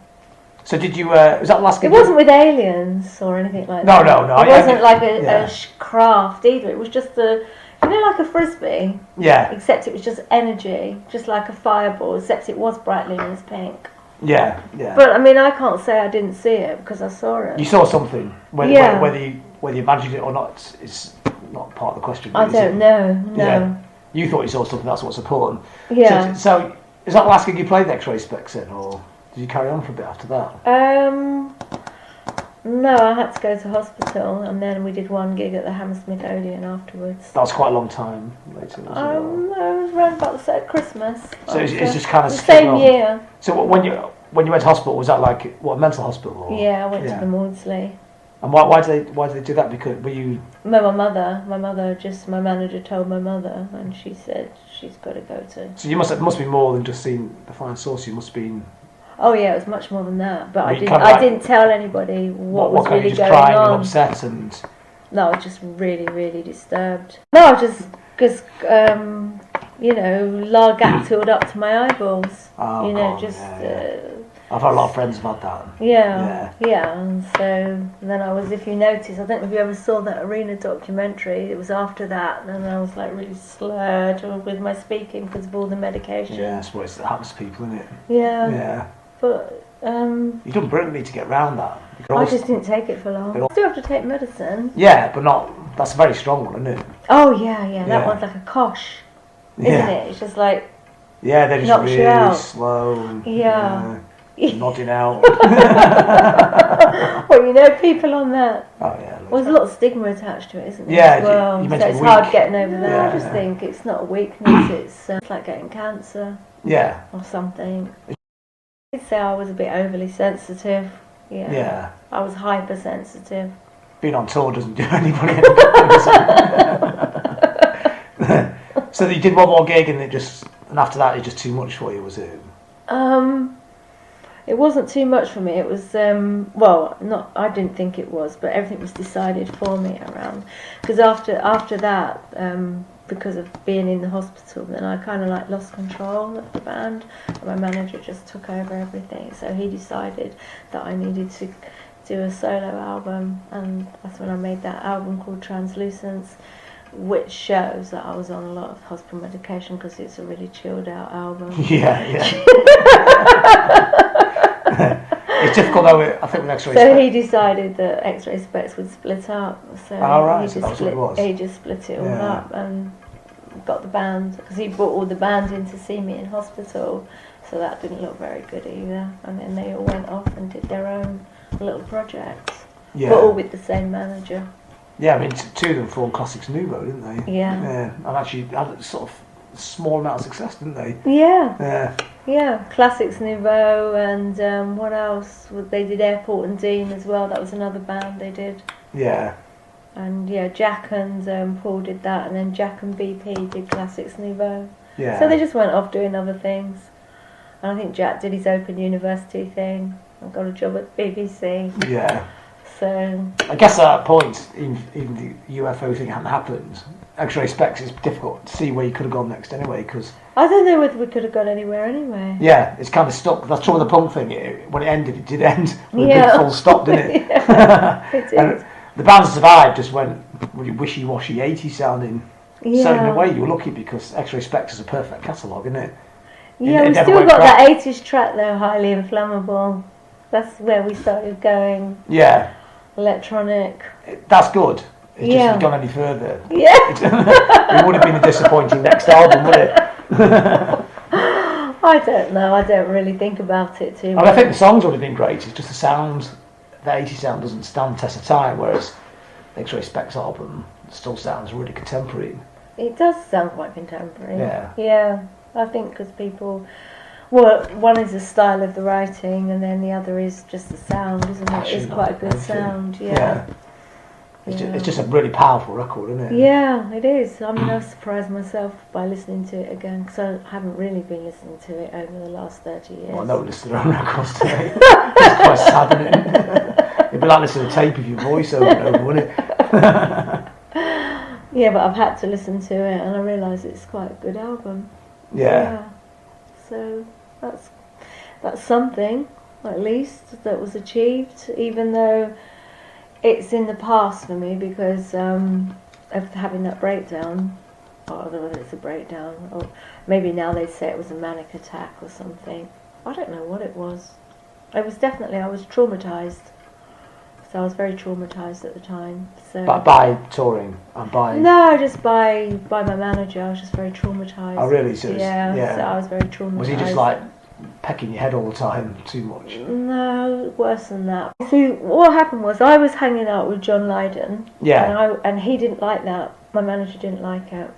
So did you, was that the last gig? It wasn't with aliens or anything like that. No. It wasn't like a craft either. It was just like a frisbee. Yeah. Except it was just energy, just like a fireball, except it was bright luminous pink. Yeah. But I mean, I can't say I didn't see it because I saw it. You saw something, whether you imagined it or not, it's not part of the question. I don't know. No. Yeah. You thought you saw something. That's what's important. Yeah. So is that the last gig you played the X Ray Spex in, or did you carry on for a bit after that? No, I had to go to hospital, and then we did one gig at the Hammersmith Odeon afterwards. That was quite a long time later, wasn't it? No, it was around about the Christmas. So it's just kind of the same year. So when you went to hospital, was that like a mental hospital? Or? Yeah, I went to the Maudsley. And why did they do that? Because were you? No, my manager told my mother, and she said she's got to go to. So you must be more than just seeing the fine sauce. You must have been. Oh yeah, it was much more than that. But I didn't tell anybody what was really going crying on. And upset and. No, I was just really, really disturbed. No, I was just because largap filled up to my eyeballs. Oh, God, just. Yeah. I've had a lot of friends about that. Yeah. And so then I was, if you notice, I don't know if you ever saw that Arena documentary, it was after that, and I was like really slurred with my speaking because of all the medication. Yeah, that's what happens to people, isn't it? Yeah. Yeah. But, you've done brilliantly to get around that. I just didn't take it for long. I still have to take medicine. Yeah, but that's a very strong one, isn't it? Oh, yeah. That one's like a kosh, isn't it? It's just like... Yeah, they're just really slow. And, yeah. Nodding out. Well, people on that. Oh yeah. Well, there's a lot of stigma attached to it, isn't there? Yeah, as well. you so it's weak. hard getting over that. I just think it's not a weakness. It's like getting cancer. Yeah. Or something. I'd say I was a bit overly sensitive. Yeah. Yeah. I was hypersensitive. Being on tour doesn't do anybody any good. So you did one more gig, and after that, it's just too much for you, was it? It wasn't too much for me. It was I didn't think it was, but everything was decided for me around. Because after that, because of being in the hospital, then I kind of lost control of the band. And my manager just took over everything. So he decided that I needed to do a solo album, and that's when I made that album called Translucence, which shows that I was on a lot of hospital medication because it's a really chilled out album. Yeah. It's difficult though, I think, with X Ray Spex. So he decided that X Ray Spex would split up. So he just split it all up and got the band, because he brought all the band in to see me in hospital, so that didn't look very good either. And then they all went off and did their own little projects, but all with the same manager. Yeah, I mean, two of them formed Classics Nouveau, didn't they? Yeah. And actually had a sort of small amount of success, didn't they? Yeah, Classics Nouveau, and what else? They did Airport and Dean as well. That was another band they did. Yeah. And Jack and Paul did that, and then Jack and BP did Classics Nouveau. Yeah. So they just went off doing other things. And I think Jack did his Open University thing and got a job at BBC. Yeah. So I guess at that point, even the UFO thing hadn't happened. X Ray Spex is difficult to see where you could have gone next anyway, because I don't know whether we could have gone anywhere anyway. Yeah, it's kind of stuck. That's true with the punk thing. When it ended, it did end with a big full stop, didn't it? It did. And the band Survive just went really wishy-washy 80s sounding. So in a way, you were lucky because X Ray Spex is a perfect catalogue, isn't it? Yeah, we still got that 80s track though, Highly Inflammable. That's where we started going. Yeah. Electronic. That's good. It just hasn't gone any further. Yeah. It would have been a disappointing next album, would it? I don't know. I don't really think about it too much. I think the songs would have been great. It's just the sound, the 80s sound doesn't stand the test of time, whereas the X Ray Spex album still sounds really contemporary. It does sound quite contemporary. Yeah. Yeah. I think because people... Well, one is the style of the writing, and then the other is just the sound, isn't it? It's quite a good sound, yeah. It's just a really powerful record, isn't it? Yeah, it is. I mean, I've surprised myself by listening to it again, because I haven't really been listening to it over the last 30 years. Well, I know we listen to our own records today. It's quite sad, isn't it? It'd be like listening to a tape of your voice over and over, wouldn't it? Yeah, but I've had to listen to it, and I realise it's quite a good album. Yeah. So that's something, at least, that was achieved, even though it's in the past for me because of having that breakdown. I don't know whether it's a breakdown, or maybe now they say it was a manic attack or something. I don't know what it was. It was definitely, I was traumatised. So I was very traumatised at the time. So. But by touring and by... No, just by my manager. I was just very traumatised. Oh, really? So yeah, so I was very traumatised. Was he just like pecking your head all the time too much? No, worse than that. See, what happened was I was hanging out with John Lydon. Yeah. And he didn't like that. My manager didn't like it.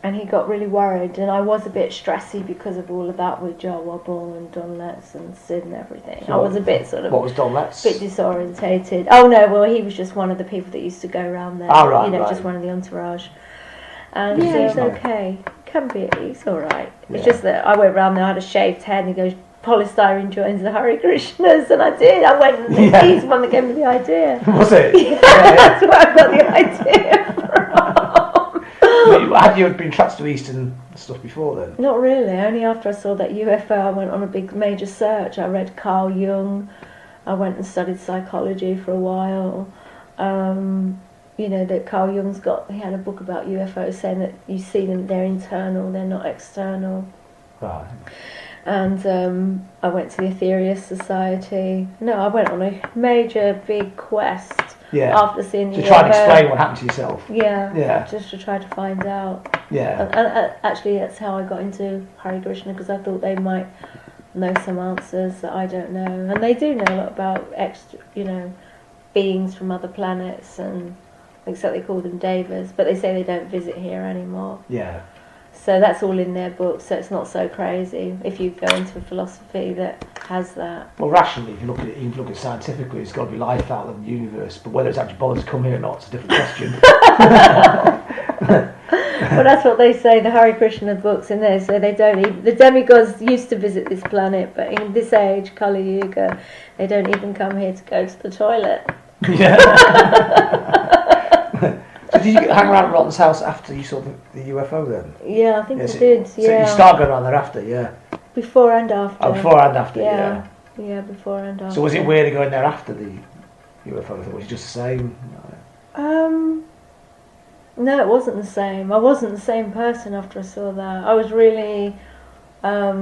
And he got really worried, and I was a bit stressy because of all of that with Joe Wobble and Don Letts and Sid and everything. So I was a bit sort of... What was Don Letts? A bit disorientated. Oh no, well he was just one of the people that used to go around there. Oh, right, just one of the entourage. And yeah, he's okay. Can be, he's alright. Yeah. It's just that I went round there, I had a shaved head, and he goes, polystyrene joins the Hare Krishnas, and I did. I went, and he's the one that gave me the idea. Was it? Yeah, that's where I got the idea from. Had you been trapped to Eastern stuff before then? Not really. Only after I saw that UFO, I went on a big major search. I read Carl Jung. I went and studied psychology for a while. That Carl Jung's he had a book about UFOs saying that you see them, they're internal, they're not external. Right. And I went to the Aetherius Society. No, I went on a major big quest. Yeah. After seeing the to try and explain what happened to yourself. Yeah. Just to try to find out. Yeah. And actually, that's how I got into Hare Krishna, because I thought they might know some answers that I don't know, and they do know a lot about beings from other planets, and except they call them devas, but they say they don't visit here anymore. Yeah. So that's all in their books, so it's not so crazy if you go into a philosophy that has that. Well, rationally, if you look at it, you can look at it scientifically, it's got to be life out of the universe, but whether it's actually bothered to come here or not, it's a different question. Well, that's what they say, the Hare Krishna books in there, so they don't even, the demigods used to visit this planet, but in this age, Kali Yuga, they don't even come here to go to the toilet. Yeah. So did you hang around Rotten's house after you saw the UFO then? Yeah, I think I did, So you started going around there after, yeah? Before and after. Oh, before and after, yeah. Yeah, before and after. So was it weird going there after the UFO thing? Was it just the same? No, it wasn't the same. I wasn't the same person after I saw that. I was really, I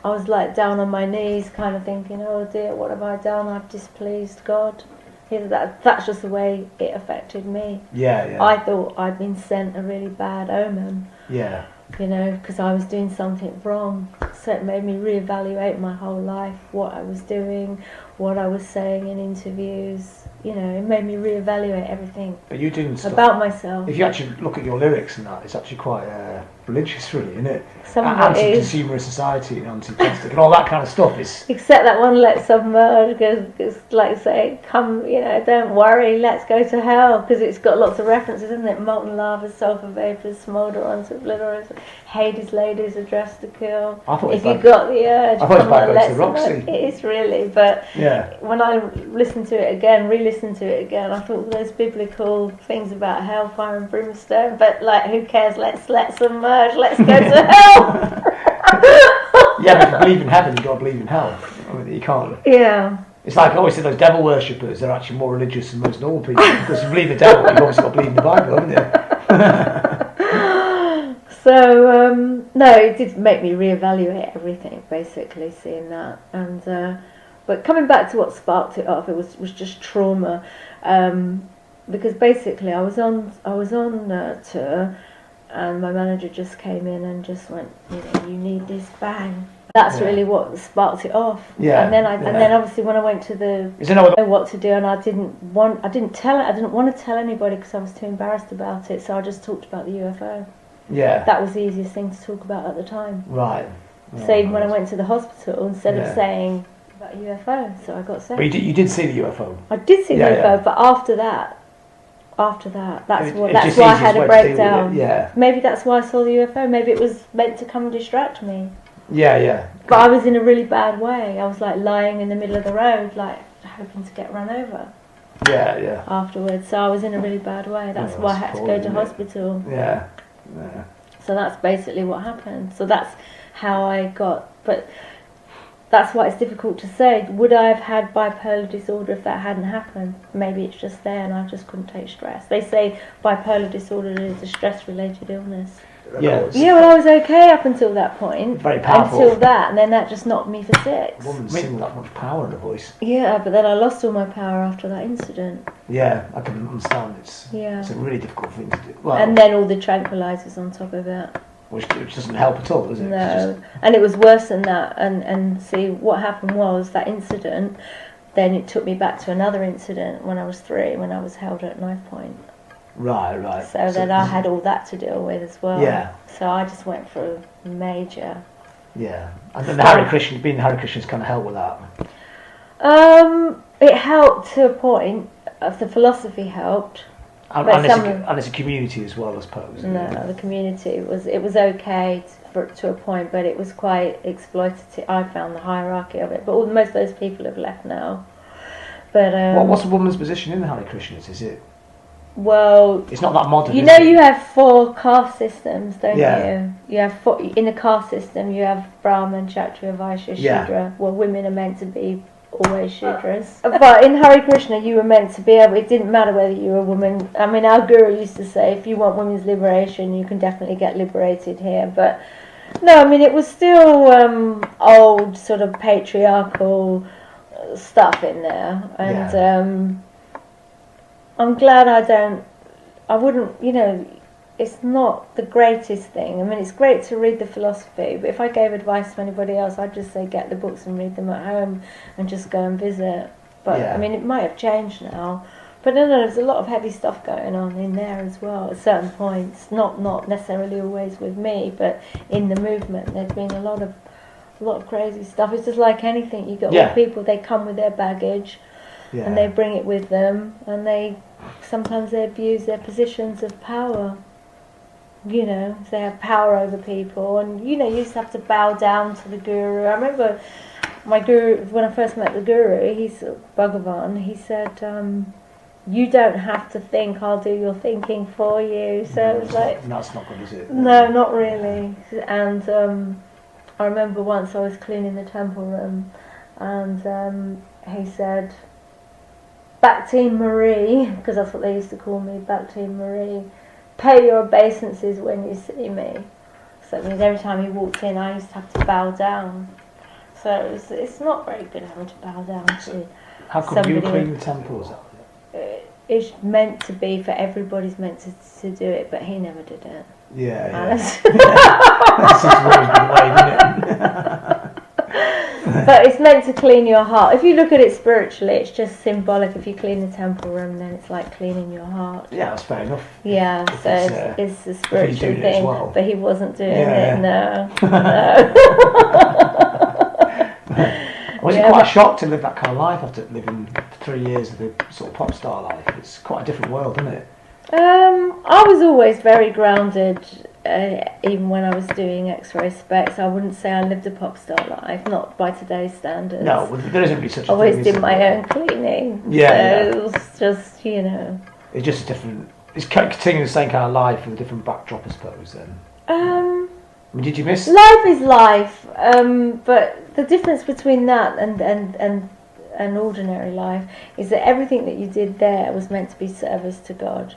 was like down on my knees kind of thinking, oh dear, what have I done? I've displeased God. That's just the way it affected me. Yeah. I thought I'd been sent a really bad omen. Yeah. Because I was doing something wrong. So it made me reevaluate my whole life, what I was doing, what I was saying in interviews. It made me reevaluate everything. But you're doing stuff about myself. If you actually look at your lyrics and that, it's actually quite religious, really, isn't it? Some of it is. Anti-consumerist society and anti-plastic and all that kind of stuff is. Except that one, let's submerge, because it's like say, come, don't worry, let's go to hell, because it's got lots of references, isn't it? Molten lava, sulfur vapors, smolder on to obliterate, Hades ladies are dressed to kill. If you got the urge, I thought it was about going to the Roxy. It is really, but yeah. When I listened to it again, re-listened to it again, I thought there's biblical things about hellfire and brimstone, but like, who cares? Let's submerge. Let's go to hell. Yeah, but if you believe in heaven, you've got to believe in hell. I mean, you can't. Yeah. It's like I always say, those devil worshippers, they're actually more religious than most normal people, because if you believe in the devil, you've obviously got to believe in the Bible, haven't you? So, no, it did make me reevaluate everything, basically, seeing that. And but coming back to what sparked it off, it was just trauma, because basically I was on tour, and my manager just came in and just went, you need this, bang. That's really what sparked it off. Yeah. And then obviously when I went to I didn't know what to do, and I didn't want to tell anybody because I was too embarrassed about it. So I just talked about the UFO. Yeah. That was the easiest thing to talk about at the time. Right. So even when I went to the hospital, instead of saying about UFO, so I got saved. But you did see the UFO. I did see the UFO, but after that, that's why I had a breakdown. Yeah. Maybe that's why I saw the UFO. Maybe it was meant to come and distract me. Yeah. But I was in a really bad way. I was like lying in the middle of the road, like hoping to get run over. Yeah. Afterwards, so I was in a really bad way. That's why I had to go to hospital. Yeah. So that's basically what happened. So that's how I got. But that's why it's difficult to say. Would I have had bipolar disorder if that hadn't happened? Maybe it's just there and I just couldn't take stress. They say bipolar disorder is a stress-related illness. Yeah. Yeah, well, I was okay up until that point. Very powerful. Until that, and then that just knocked me for 6. A woman sing that much power in her voice. Yeah, but then I lost all my power after that incident. Yeah, I can understand. It's a really difficult thing to do. Well, and then all the tranquilizers on top of it. Which doesn't help at all, does it? No, and it was worse than that. And see, what happened was that incident, then it took me back to another incident when I was 3, when I was held at knife point. Right. So then I had all that to deal with as well. Yeah. So I just went through major. Yeah, and then the Hare Krishnas, being the Hare Krishnas, kind of helped with that. It helped to a point. The philosophy helped. And it's a community as well, I suppose. No, the community was okay to a point, but it was quite exploitative. I found the hierarchy of it, but most of those people have left now. But what's a woman's position in the Hare Krishnas? Is it? Well, it's not that modern. You know, you have 4 caste systems, don't you? You have 4 in the caste system. You have Brahman, Kshatriya, Vaishya, Shudra. Yeah. Well, women are meant to be always Shudras. But in Hare Krishna, you were meant to be able. It didn't matter whether you were a woman. I mean, our guru used to say, if you want women's liberation, you can definitely get liberated here. But no, I mean, it was still old sort of patriarchal stuff in there, and I'm glad I wouldn't, it's not the greatest thing. I mean, it's great to read the philosophy, but if I gave advice to anybody else, I'd just say get the books and read them at home and just go and visit. But, I mean, it might have changed now. But no, there's a lot of heavy stuff going on in there as well at certain points. Not necessarily always with me, but in the movement, there's been a lot of crazy stuff. It's just like anything. You get all people, they come with their baggage. Yeah. And they bring it with them, and sometimes they abuse their positions of power. They have power over people, and you used to have to bow down to the guru. I remember my guru, when I first met the guru, he's Bhagavan, he said, you don't have to think, I'll do your thinking for you. So it was like... That's not good, is it? No, not really. And I remember once I was cleaning the temple room, and he said... Bhakti Marie, because that's what they used to call me, Bhakti Marie, pay your obeisances when you see me. So it means every time he walked in, I used to have to bow down. So it's not very good having to bow down to how come you clean the temples? It's meant to be for everybody's meant to do it, but he never did it. Yeah. That's just always been the way, isn't it? But it's meant to clean your heart. If you look at it spiritually, it's just symbolic. If you clean the temple room, then it's like cleaning your heart. Yeah, that's fair enough. Yeah, so it's a spiritual thing. Well. But he wasn't doing it, no. Was it quite a shock to live that kind of life after living 3 years of the sort of pop star life? It's quite a different world, isn't it? I was always very grounded. Even when I was doing X Ray Spex, I wouldn't say I lived a pop star life, not by today's standards. No, well, there isn't really such a thing. I always did my own cleaning. Yeah, so it was just, It's just a different... It's continuing the same kind of life with a different backdrop, I suppose, then. I mean, did you miss... Life is life, but the difference between that and ordinary life is that everything that you did there was meant to be service to God,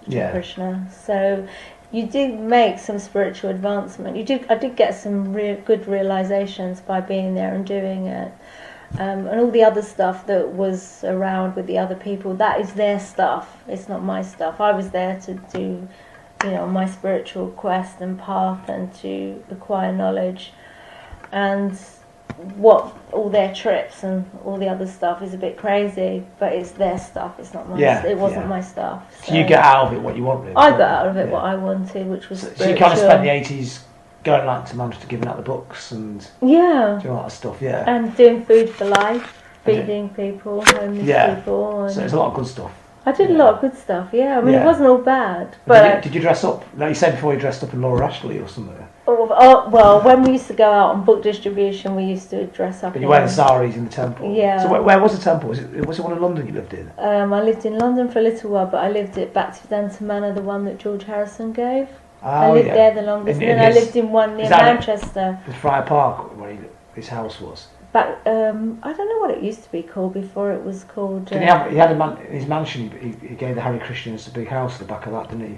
to Krishna. So... You did make some spiritual advancement. I did get some good realizations by being there and doing it. And all the other stuff that was around with the other people, that is their stuff. It's not my stuff. I was there to do, my spiritual quest and path and to acquire knowledge. And what all their trips and all the other stuff is a bit crazy, but it's their stuff. It's not my. It wasn't my stuff. So you get out of it what you want, really. I got out of it what I wanted, which was spiritual. So you kind of spent the 80s going like to Manchester, giving out the books and doing all that stuff, and doing food for life, feeding people, homeless people. And so there's a lot of good stuff. I did a lot of good stuff. I mean, it wasn't all bad. But did you dress up? Like you said before, you dressed up in Laura Ashley or something. Well, when we used to go out on book distribution, we used to dress up. But you wear the saris in the temple. Yeah. So where was the temple? Was it one in London you lived in? I lived in London for a little while, but I lived at Baptist Manor, the one that George Harrison gave. I lived there the longest, and then I lived in one near Manchester. In Friar Park, where his house was. But I don't know what it used to be called before it was called. He had his mansion. He gave the Hare Krishnas a big house at the back of that, didn't he?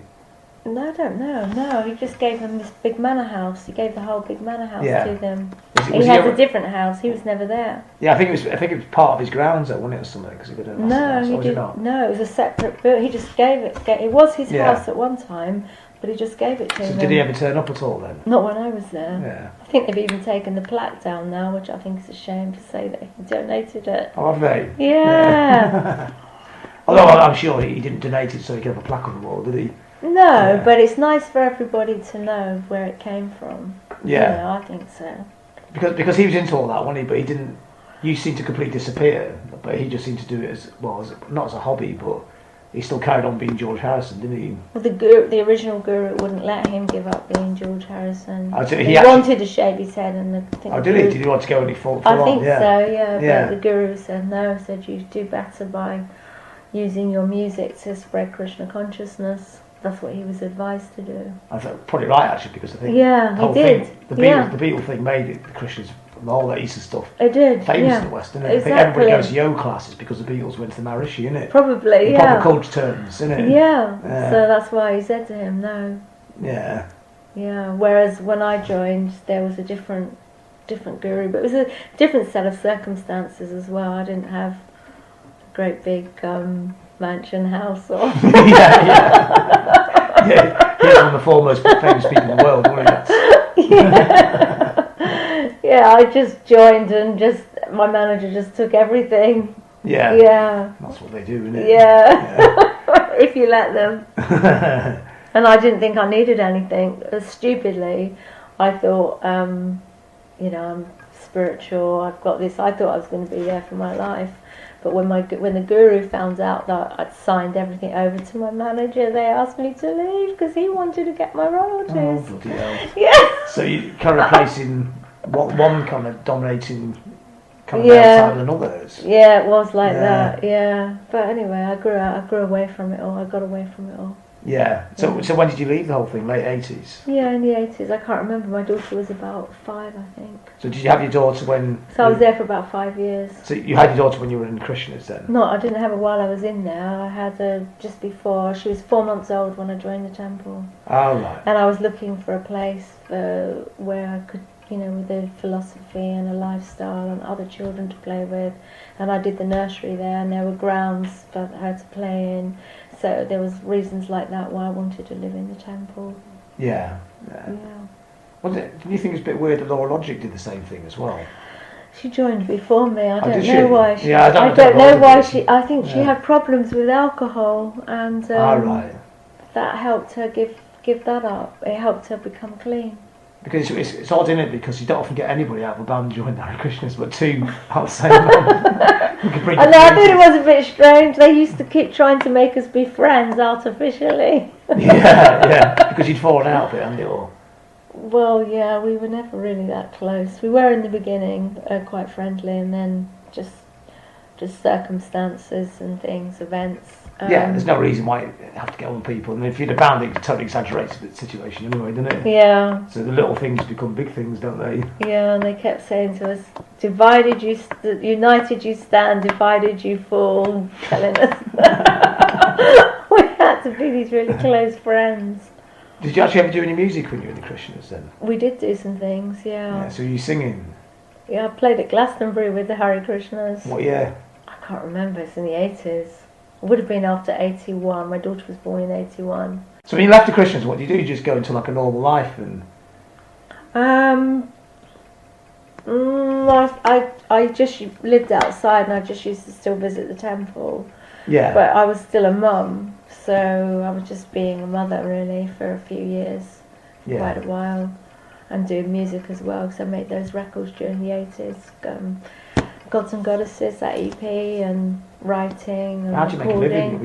No, I don't know. No, he just gave them this big manor house. He gave the whole big manor house to them. He has a different house. He was never there. Yeah, I think it was part of his grounds, though, wasn't it, or something? Because he got a no, he didn't. No, it was a separate build. He just gave it. It was his house at one time, but he just gave it to them. Did he ever turn up at all then? Not when I was there. Yeah. I think they've even taken the plaque down now, which I think is a shame to say that he donated it. Oh, have they? Yeah. Although I'm sure he didn't donate it so he could have a plaque on the wall, did he? No, but it's nice for everybody to know where it came from. Yeah. You know, I think so. Because he was into all that, wasn't he? But he didn't. You seemed to completely disappear, but he just seemed to do it as not as a hobby, but he still carried on being George Harrison, didn't he? Well, the original guru wouldn't let him give up being George Harrison. He wanted to shave his head, and I think. Oh, did he? Did he want to go any full I on? think so. Yeah. But the guru said no. Said you do better by using your music to spread Krishna consciousness. That's what he was advised to do. I thought probably right actually, because I think he did. The Beatles thing made it the Krishnas and all that Easter stuff. It did. Famous in the West, didn't it? Exactly. I think everybody goes to yoga classes because the Beatles went to the Maharishi, innit? Probably, in proper culture terms, isn't it? Yeah. So that's why he said to him no. Yeah. Yeah. Whereas when I joined, there was a different guru, but it was a different set of circumstances as well. I didn't have a great big mansion house or He's one of the foremost famous people in the world, wasn't he? Yeah, I just joined and my manager just took everything. Yeah. That's what they do, isn't it? Yeah. If you let them. And I didn't think I needed anything. Stupidly, I thought, I'm spiritual. I've got this. I thought I was going to be there for my life. But when the guru found out that I'd signed everything over to my manager, they asked me to leave because he wanted to get my royalties. Oh, bloody hell. Yeah. So you kind of replacing one kind of dominating kind of outside than others. Yeah, it was like that. Yeah. But anyway, I grew away from it all. I got away from it all. Yeah. So when did you leave the whole thing? Late 80s? Yeah, in the 80s. I can't remember. My daughter was about 5, I think. So did you have your daughter when... So I was there for about 5 years. So you had your daughter when you were in Krishnas then? No, I didn't have her while I was in there. I had her just before. She was 4 months old when I joined the temple. Oh, right. And I was looking for a place where I could, with a philosophy and a lifestyle and other children to play with. And I did the nursery there, and there were grounds for her to play in. So there was reasons like that why I wanted to live in the temple. Yeah. Well, do you think it's a bit weird that Laura Logic did the same thing as well? She joined before me. I don't know why. I don't know why she. I think she had problems with alcohol, and right. that helped her give that up. It helped her become clean. Because it's odd, isn't it? Because you don't often get anybody out of a band joining Hare Krishnas, but two out the same band. I thought it was a bit strange. They used to keep trying to make us be friends artificially. yeah, because you'd fallen out a bit, hadn't you? Well, yeah, we were never really that close. We were in the beginning quite friendly, and then just circumstances and things, events. There's no reason why you have to get on people. And if you're in a band, it totally exaggerates the situation anyway, doesn't it? Yeah. So the little things become big things, don't they? Yeah, and they kept saying to us, united you stand, divided you fall, telling us we had to be these really close friends. Did you actually ever do any music when you were in the Krishnas then? We did do some things, yeah. So you singing? Yeah, I played at Glastonbury with the Hare Krishnas. What year? I can't remember, it's in the 80s. It would have been after 81. My daughter was born in 81. So when you left the Krishnas, what do you do? You just go into like a normal life and... I just lived outside, and I just used to still visit the temple. Yeah. But I was still a mum, so I was just being a mother really for a few years, quite a while, and doing music as well, because I made those records during the 80s. Gods and Goddesses, that EP, and writing and How do you make a living?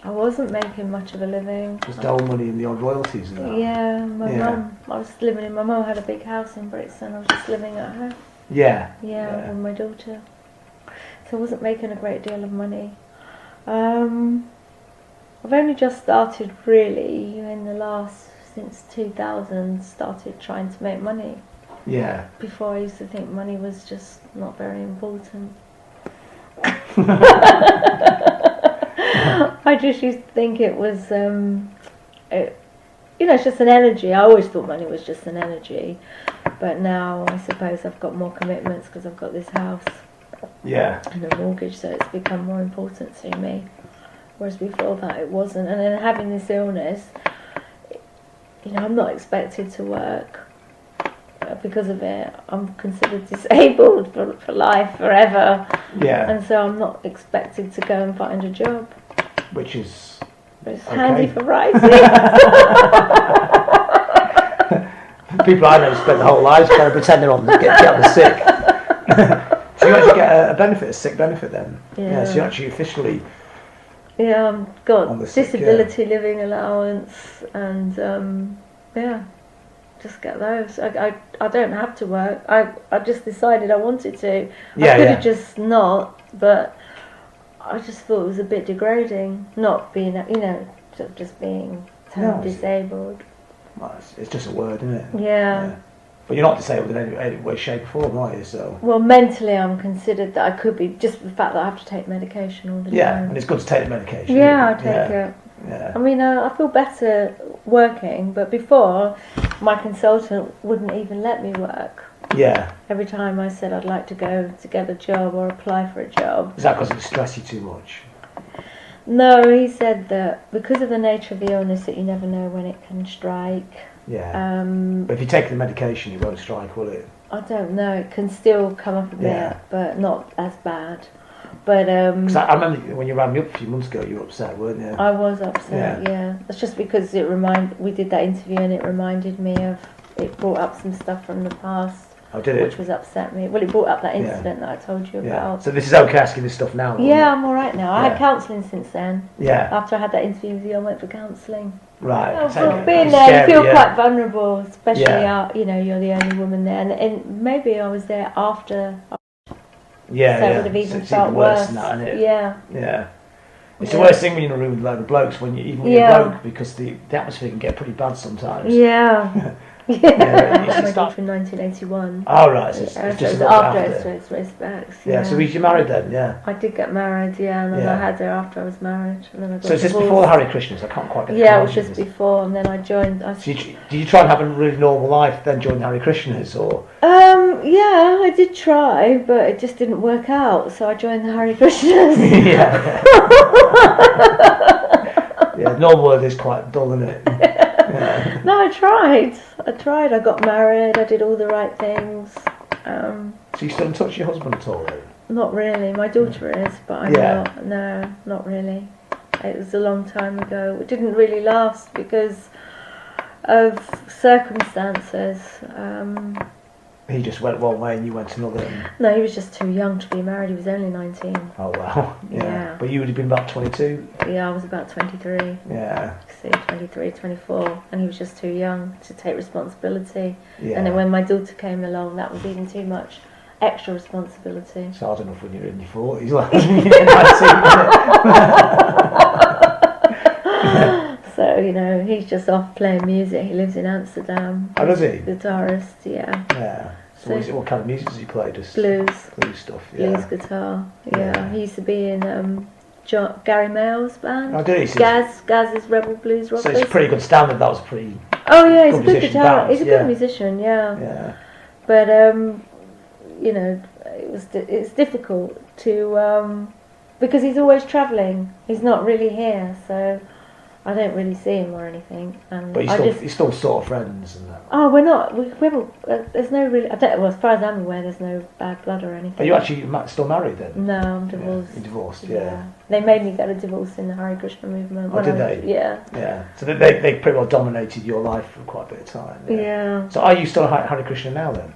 I wasn't making much of a living. Just dole money in the odd royalties and that? Yeah, my mum. I was living in... My mum had a big house in Brixton. I was just living at her. Yeah. Yeah, with my daughter. So I wasn't making a great deal of money. I've only just started really since 2000, started trying to make money. Yeah. Before I used to think money was just not very important. I just used to think it was it's just an energy. I always thought money was just an energy, but now I suppose I've got more commitments because I've got this house and a mortgage, so it's become more important to me, whereas before that it wasn't. And then having this illness, I'm not expected to work because of it. I'm considered disabled for life, forever, and so I'm not expected to go and find a job, which is handy for writing. People I know spend their whole lives trying to pretend they're on the sick. So you actually get a benefit, a sick benefit then? Yeah, so you actually officially... Yeah, I've got disability living allowance and, just get those. I don't have to work. I just decided I wanted to. I could have just not, but I just thought it was a bit degrading not being, just being disabled. Well, it's just a word, isn't it? Yeah. But you're not disabled in any way, shape or form, are you? So. Well, mentally I'm considered that I could be, just the fact that I have to take medication all the time. Yeah, and it's good to take the medication. Yeah, I take it. Yeah. I mean, I feel better working, but before, my consultant wouldn't even let me work. Yeah. Every time I said I'd like to go to get a job or apply for a job. Is that because it would stress you too much? No, he said that because of the nature of the illness that you never know when it can strike. Yeah. But if you take the medication, it won't strike, will it? I don't know. It can still come up a bit, but not as bad. But because I remember when you rang me up a few months ago, you were upset, weren't you? I was upset. Yeah. It's just because we did that interview and it reminded me of, it brought up some stuff from the past. Oh, did it? Which was upset me. Well, it brought up that incident that I told you about. So this is okay asking this stuff now? Yeah, I'm all right now. I had counselling since then. Yeah. After I had that interview with you, I went for counselling. Right. Being there, you feel quite vulnerable, especially you're the only woman there, and maybe I was there after. Yeah. So it would have even felt worse than that, isn't it? Yeah. Yeah. It's the worst thing when you're in a room with a load of blokes, when you're bloke, because the atmosphere can get pretty bad sometimes. Yeah. I got married in 1981. Oh, right. So it's just after X Ray Spex. Yeah, so you married then, yeah? I did get married, and then I had her after I was married. And then I got so is this before the Hare Krishnas? I can't quite get it was just before, and then I joined. So did you try and have a really normal life, then join the Hare Krishnas, or...? Yeah, I did try, but it just didn't work out, so I joined the Hare Krishnas. Yeah, the normal world is quite dull, isn't it? Yeah. No, I tried. I got married. I did all the right things. So you still in touch with your husband at all, though? Not really. My daughter is, but I'm not. No, not really. It was a long time ago. It didn't really last because of circumstances. He just went one way and you went another. No, he was just too young to be married. He was only 19. Oh, wow. Yeah. But you would have been about 22? Yeah, I was about 23. Yeah. 23, 24. And he was just too young to take responsibility. Yeah. And then when my daughter came along, that was even too much extra responsibility. It's hard enough when you're in your 40s. Like, you're 19, So, he's just off playing music. He lives in Amsterdam. Oh, does he? Guitarist, yeah. Yeah. So what kind of music does he play? Just blues. Blues stuff, yeah. Blues guitar, yeah. He used to be in Gary Mayall's band. Oh, did he? Gaz's Rebel Blues Rockers. So it's a pretty good standard. That was pretty... Oh, yeah, he's a good guitarist. He's a good musician, Yeah. But, it's difficult to... because he's always travelling. He's not really here, so... I don't really see him or anything. But you're still sort of friends and that. Oh, we're not. We haven't. There's no really. As far as I'm aware, there's no bad blood or anything. Are you actually still married then? No, I'm divorced. You're divorced, yeah. They made me get a divorce in the Hare Krishna movement. Oh, did they? Yeah. Yeah. So they pretty well dominated your life for quite a bit of time. Yeah. So are you still a Hare Krishna now then?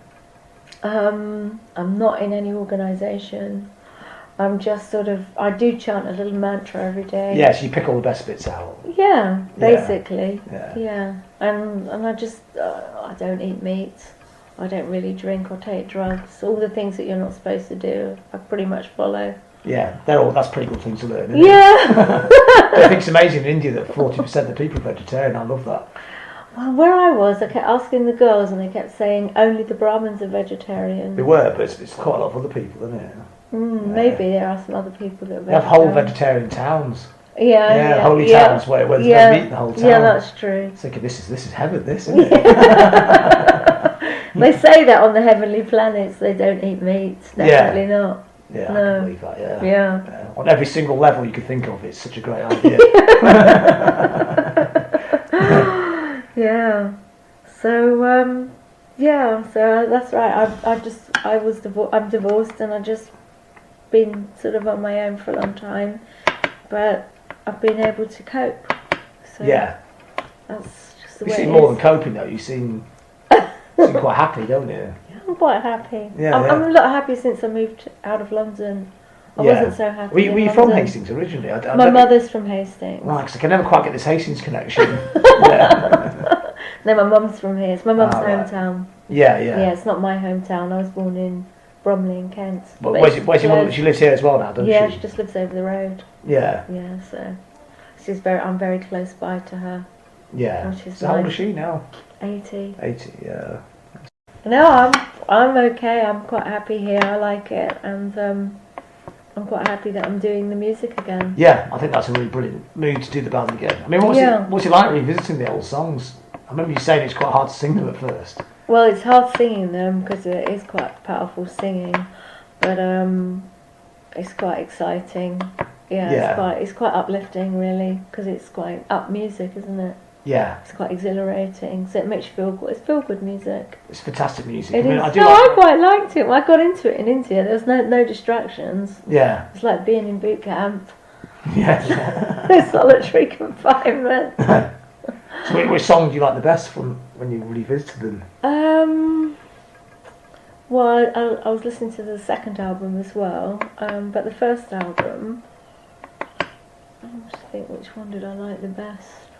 I'm not in any organisation. I'm just sort of, I do chant a little mantra every day. Yeah, so you pick all the best bits out. Yeah, basically. Yeah. And I just, I don't eat meat. I don't really drink or take drugs. All the things that you're not supposed to do, I pretty much follow. Yeah, that's pretty good thing to learn, isn't it? I think it's amazing in India that 40% of the people are vegetarian. I love that. Well, where I was, I kept asking the girls and they kept saying only the Brahmins are vegetarian. They were, but it's quite a lot of other people, isn't it? Maybe there are some other people that are vegetarian. They have whole vegetarian towns. holy towns where there's no meat in the whole town. Yeah, that's true. Thinking this is heaven, this, isn't it? They say that on the heavenly planets they don't eat meat. Definitely not. Yeah, no. I can believe that. Yeah. On every single level you could think of, it's such a great idea. Yeah. So so that's right. I'm divorced and I've just been sort of on my own for a long time, but I've been able to cope. So that's just the way it is. You seem more than coping though. You seem quite happy, don't you? I'm quite happy. Yeah, I'm a lot happy since I moved out of London. I wasn't so happy. Were you from Hastings originally? My mother's from Hastings. Right, because I can never quite get this Hastings connection. No, my mum's from here. It's my mum's hometown. Yeah. Yeah, it's not my hometown. I was born in Bromley in Kent. But where's your mum? She lives here as well now, doesn't she? Yeah, she just lives over the road. Yeah. Yeah, so I'm very close by to her. Yeah. So how old is she now? 80. 80, yeah. No, I'm okay. I'm quite happy here. I like it, and I'm quite happy that I'm doing the music again. Yeah, I think that's a really brilliant mood to do the band again. I mean, what's it like revisiting the old songs? I remember you saying it's quite hard to sing them at first. Well, it's hard singing them because it is quite powerful singing, but it's quite exciting. Yeah. It's quite uplifting, really, because it's quite up music, isn't it? Yeah. It's quite exhilarating, so it makes you feel good. It's feel-good music. It's fantastic music. I quite liked it. When I got into it in India, there was no distractions. Yeah. It's like being in boot camp. Yeah. Solitary confinement. So which song do you like the best from when you revisited them? Well, I was listening to the second album as well, but the first album, I'm just think which one did I like the best.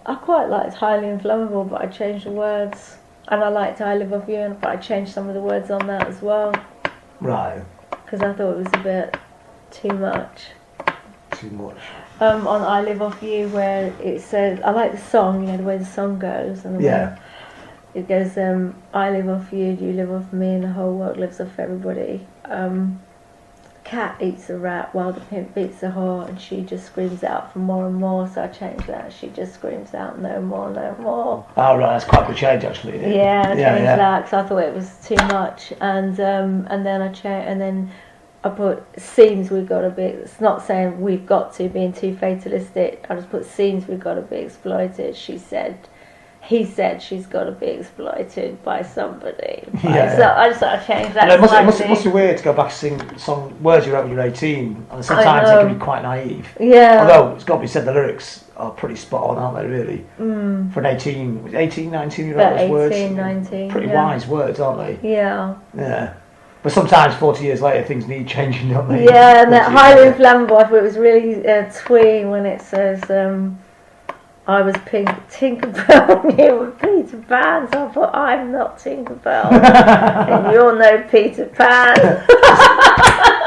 I quite liked Highly Inflammable, but I changed the words. And I liked I Live Off You, but I changed some of the words on that as well. Right. Because I thought it was a bit too much. Too much. On I Live Off You, where it says, I like the song, the way the song goes. And the way it goes, I live off you, you live off me, and the whole world lives off everybody. Cat eats a rat while the pimp beats a whore, and she just screams out for more and more. So I changed that. She just screams out, no more, no more. Oh right, that's quite a good change actually. Yeah, I changed that because I thought it was too much, and then I changed, and then I put seems we've got to be. It's not saying we've got to being too fatalistic. I just put seems we've got to be exploited. He said she's got to be exploited by somebody. Yeah. So I just sort of changed that. It must be weird to go back and sing song words you wrote when you were 18, and sometimes it can be quite naive. Yeah. Although it's got to be said, the lyrics are pretty spot on, aren't they? Really. Mm. For an 19 year old, those words. 19. Pretty wise words, aren't they? Yeah. Yeah. But sometimes 40 years later, things need changing, don't they? Yeah, and that Highly Inflammable, I thought it was really twee when it says. I was Tinkerbell, you were Peter Pan, so I thought, I'm not Tinkerbell, and you're no Peter Pan.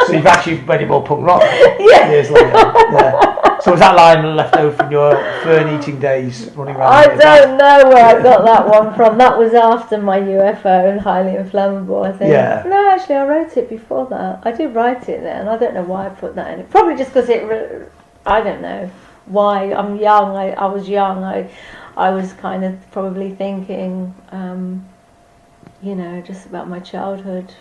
So you've actually made it more punk rock years later. Yeah. So was that line left over from your fern-eating days running around? I don't know where I got that one from. That was after my UFO and Highly Inflammable, I think. Yeah. No, actually, I wrote it before that. I did write it then. I don't know why I put that in it. Probably just because I don't know. Why I'm young. I was young. I was kind of probably thinking, just about my childhood.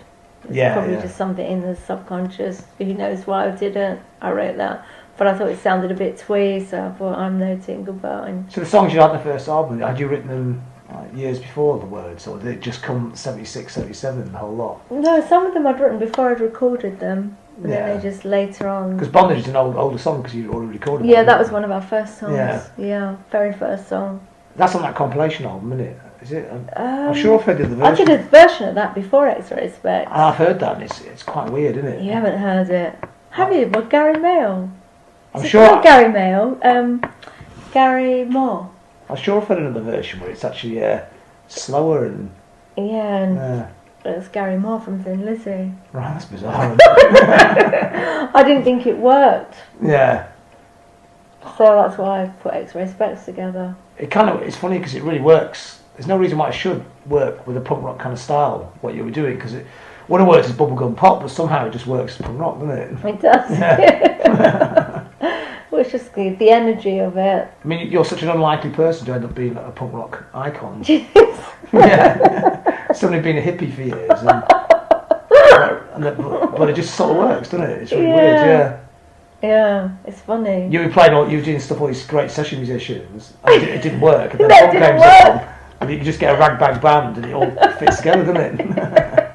It's probably just something in the subconscious. Who knows why I didn't? I wrote that, but I thought it sounded a bit twee, so I thought I'm no Tinkerbell. So the songs you had on the first album, had you written them years before the words, or did it just come 76, 77, the whole lot? No, some of them I'd written before I'd recorded them. And then they just later on... Because Bondage is an older song because you'd already recorded it. Yeah, that was one of our first songs. Yeah, very first song. That's on that compilation album, isn't it? Is it? I'm sure I've heard the version. I did a version of that before X Ray Spex. I've heard that, and it's quite weird, isn't it? You haven't heard it. Have you? Well, Gary Mail. I'm sure... Gary Mail. Gary Moore. I'm sure I've heard another version where it's actually slower and... Yeah, and... It's Gary Moore from Thin Lizzy. Right, that's bizarre. I didn't think it worked. Yeah. So that's why I put X Ray Spex together. It's funny because it really works. There's no reason why it should work with a punk rock kind of style, what you were doing, because would have worked as bubblegum pop, but somehow it just works as punk rock, doesn't it? It does. Yeah. Well, it's just the energy of it. I mean, you're such an unlikely person to end up being a punk rock icon. Yes. Yeah. Somebody being a hippie for years. But it just sort of works, doesn't it? It's really weird, yeah. Yeah, it's funny. You were doing stuff with all these great session musicians, and it didn't work. And then No, it punk didn't games work. on, and you can just get a rag bag band, and it all fits together, doesn't it?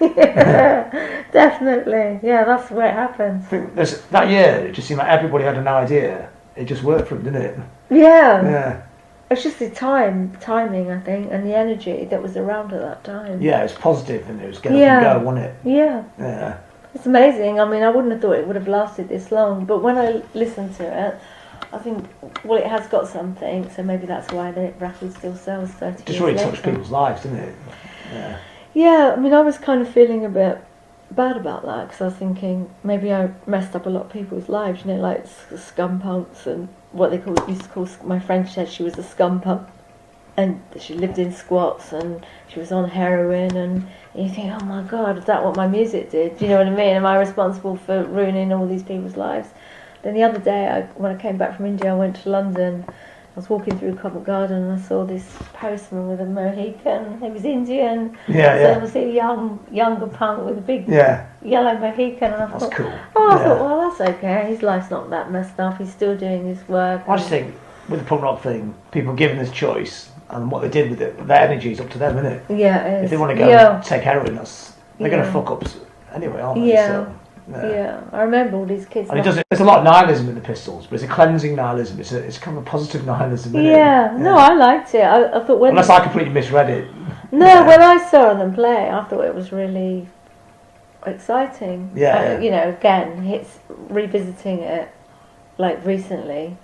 Yeah, definitely. Yeah, that's the way it happens. I think that year, it just seemed like everybody had an idea. It just worked for them, didn't it? Yeah. Yeah. It's just the timing, I think, and the energy that was around at that time. Yeah, it was positive, and it was get up and go, wasn't it? Yeah. Yeah. It's amazing. I mean, I wouldn't have thought it would have lasted this long, but when I listened to it, I think, well, it has got something, so maybe that's why the record still sells 30 years Just really later. touched people's lives, didn't it? Yeah. Yeah, I mean, I was kind of feeling a bit bad about that, because I was thinking maybe I messed up a lot of people's lives, you know, like scum punks and what they used to call, my friend said she was a scum punk, and she lived in squats and she was on heroin, and you think, oh my God, is that what my music did? Do you know what I mean? Am I responsible for ruining all these people's lives? Then the other day, when I came back from India, I went to London. I was walking through Covent Garden and I saw this postman with a Mohican. He was Indian. Yeah, so yeah. it was a younger punk with a big Yeah. yellow Mohican. And I That's thought, cool. oh, I Yeah. thought, well, that's okay. His life's not that messed up. He's still doing his work. I just think, with the punk rock thing, people given this choice, and what they did with it, their energy is up to them, isn't it? Yeah, it is. If they want to go and take heroin, they're going to fuck up anyway, aren't they? Yeah. So, yeah, I remember all these kids. And there's a lot of nihilism in the Pistols, but it's a cleansing nihilism. It's kind of a positive nihilism, isn't it? Yeah, no, I liked it. I thought when... Unless I completely misread it. No, when I saw them play, I thought it was really exciting. Yeah. You know, again, it's revisiting it, like, recently.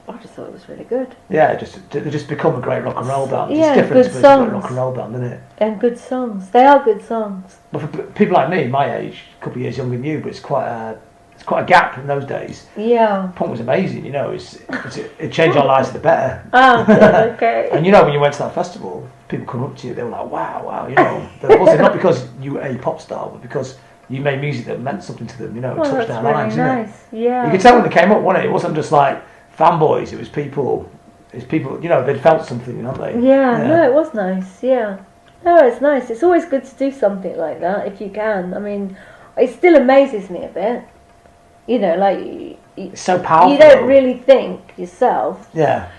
I just thought it was really good. Yeah, they just become a great rock and roll band. Yeah, it's different good to a songs. great rock and roll band, isn't it? And good songs. They are good songs. But for people like me, my age, a couple of years younger than you, but it's quite a gap in those days. Yeah. Punk was amazing, you know. It changed our lives for the better. Oh, good, okay. And you know, when you went to that festival, people come up to you, they were like, wow, you know. Also, not because you were a pop star, but because you made music that meant something to them, you know, it touched their really lives, nice. didn't it? Yeah. You could tell when they came up, wasn't it? It wasn't just like fanboys, it was people, you know, they'd felt something, hadn't they? Yeah, no, it was nice, yeah. No, it's nice. It's always good to do something like that, if you can. I mean, it still amazes me a bit. You know, like... It's so powerful. You don't really think yourself. Yeah.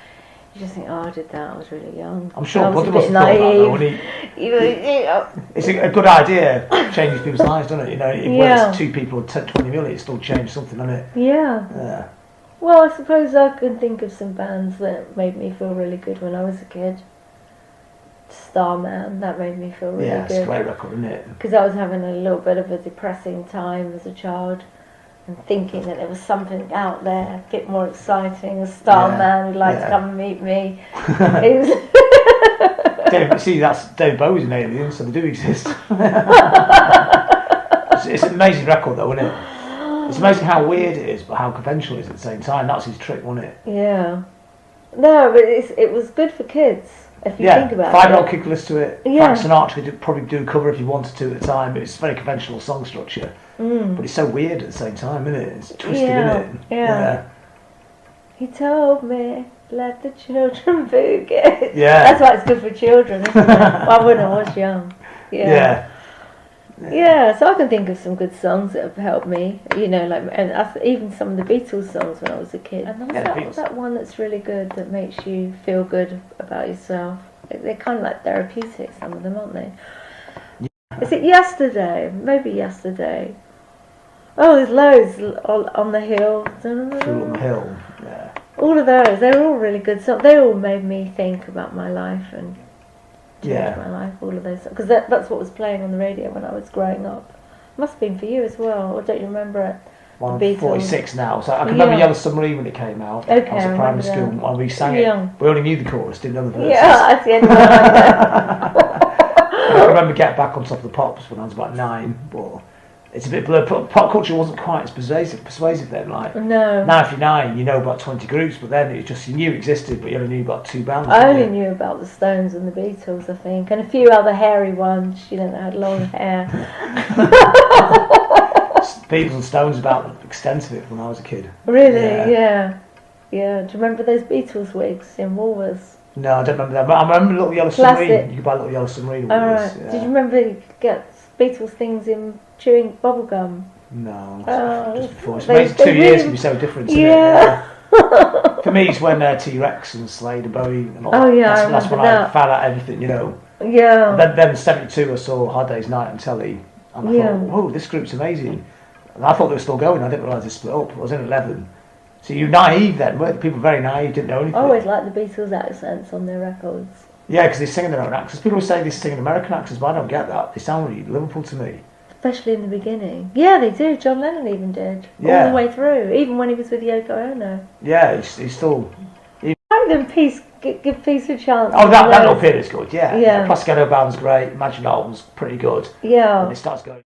You just think, oh, I did that, I was really young. I'm sure I was Budgie a must bit have thought that, though, when naive. You know, It's a good idea, changes people's lives, doesn't it? You know, Yeah. whether it's 2 people or 10, 20 million, it still changed something, doesn't it? Yeah. Yeah. Well, I suppose I can think of some bands that made me feel really good when I was a kid. Starman, that made me feel really Yeah, good. it's a great record, isn't it? Because I was having a little bit of a depressing time as a child and thinking that there was something out there a bit more exciting, a Starman who'd like to come and meet me. That's David Bowie's an alien, so they do exist. It's an amazing record, though, isn't it? It's amazing how weird it is, but how conventional it is at the same time. That's his trick, wasn't it? Yeah. No, but it was good for kids, if you think about it. 5-year-old kid could listen to it. Yeah. Frank Sinatra could probably do a cover if he wanted to at the time. It's a very conventional song structure. But it's so weird at the same time, isn't it? It's twisted, isn't it? Yeah. He told me, let the children boogie. Yeah. That's why it's good for children, isn't it? Well, when I was young. Yeah, so I can think of some good songs that have helped me, you know, like, and even some of the Beatles songs when I was a kid. And what's that one that's really good that makes you feel good about yourself? They're kind of like therapeutic, some of them, aren't they? Yeah. Is it Yesterday? Maybe Yesterday. Oh, there's loads. On the Hill. Fool on the Hill, yeah. All of those, they were all really good songs. They all made me think about my life and change my life, all of those. Because that's what was playing on the radio when I was growing up. Must have been for you as well, or don't you remember it? Well, I'm 46 now, so I can remember Yellow Submarine when it came out. Okay, I was at primary school when we sang it. We only knew the chorus, didn't know the verses. Yeah, that's the end of I remember Get Back on Top of the Pops when I was about 9, but it's a bit blurred. Pop culture wasn't quite as persuasive then. Like no. Now if you're 9, you know about 20 groups, but then it just you knew it existed, but you only knew about 2 bands. I only knew about the Stones and the Beatles, I think, and a few other hairy ones. You know, that had long hair. Beatles and Stones about extensive when I was a kid. Really? Yeah. Do you remember those Beatles wigs in Woolworths? No, I don't remember that. But I remember Little Yellow Submarine. You could buy Little Yellow Submarine. Alright. Yeah. Did you remember you could get Beatles things in chewing bubblegum? No. Just before. It's amazing 2 years can be so different. Yeah. For me, it's when T-Rex and Slade and Bowie and all that's when I found out everything, you know. Yeah. And then in 72, I saw Hard Day's Night on telly. And I thought, whoa, this group's amazing. And I thought they were still going. I didn't realise they split up. I was in 11. So you're naive then, weren't people very naive, didn't know anything? I always liked the Beatles accents on their records. Yeah, because they're singing their own accents. People say they're singing American accents, but I don't get that. They sound really Liverpool to me. Especially in the beginning. Yeah, they do. John Lennon even did. Yeah. All the way through, even when he was with Yoko Ono. Yeah, he's still... Give them peace, give Peace a chance. Oh, that little period is good, yeah. Yeah. Plastic Ono Band's great, Imagine album's pretty good. Yeah. And it starts going...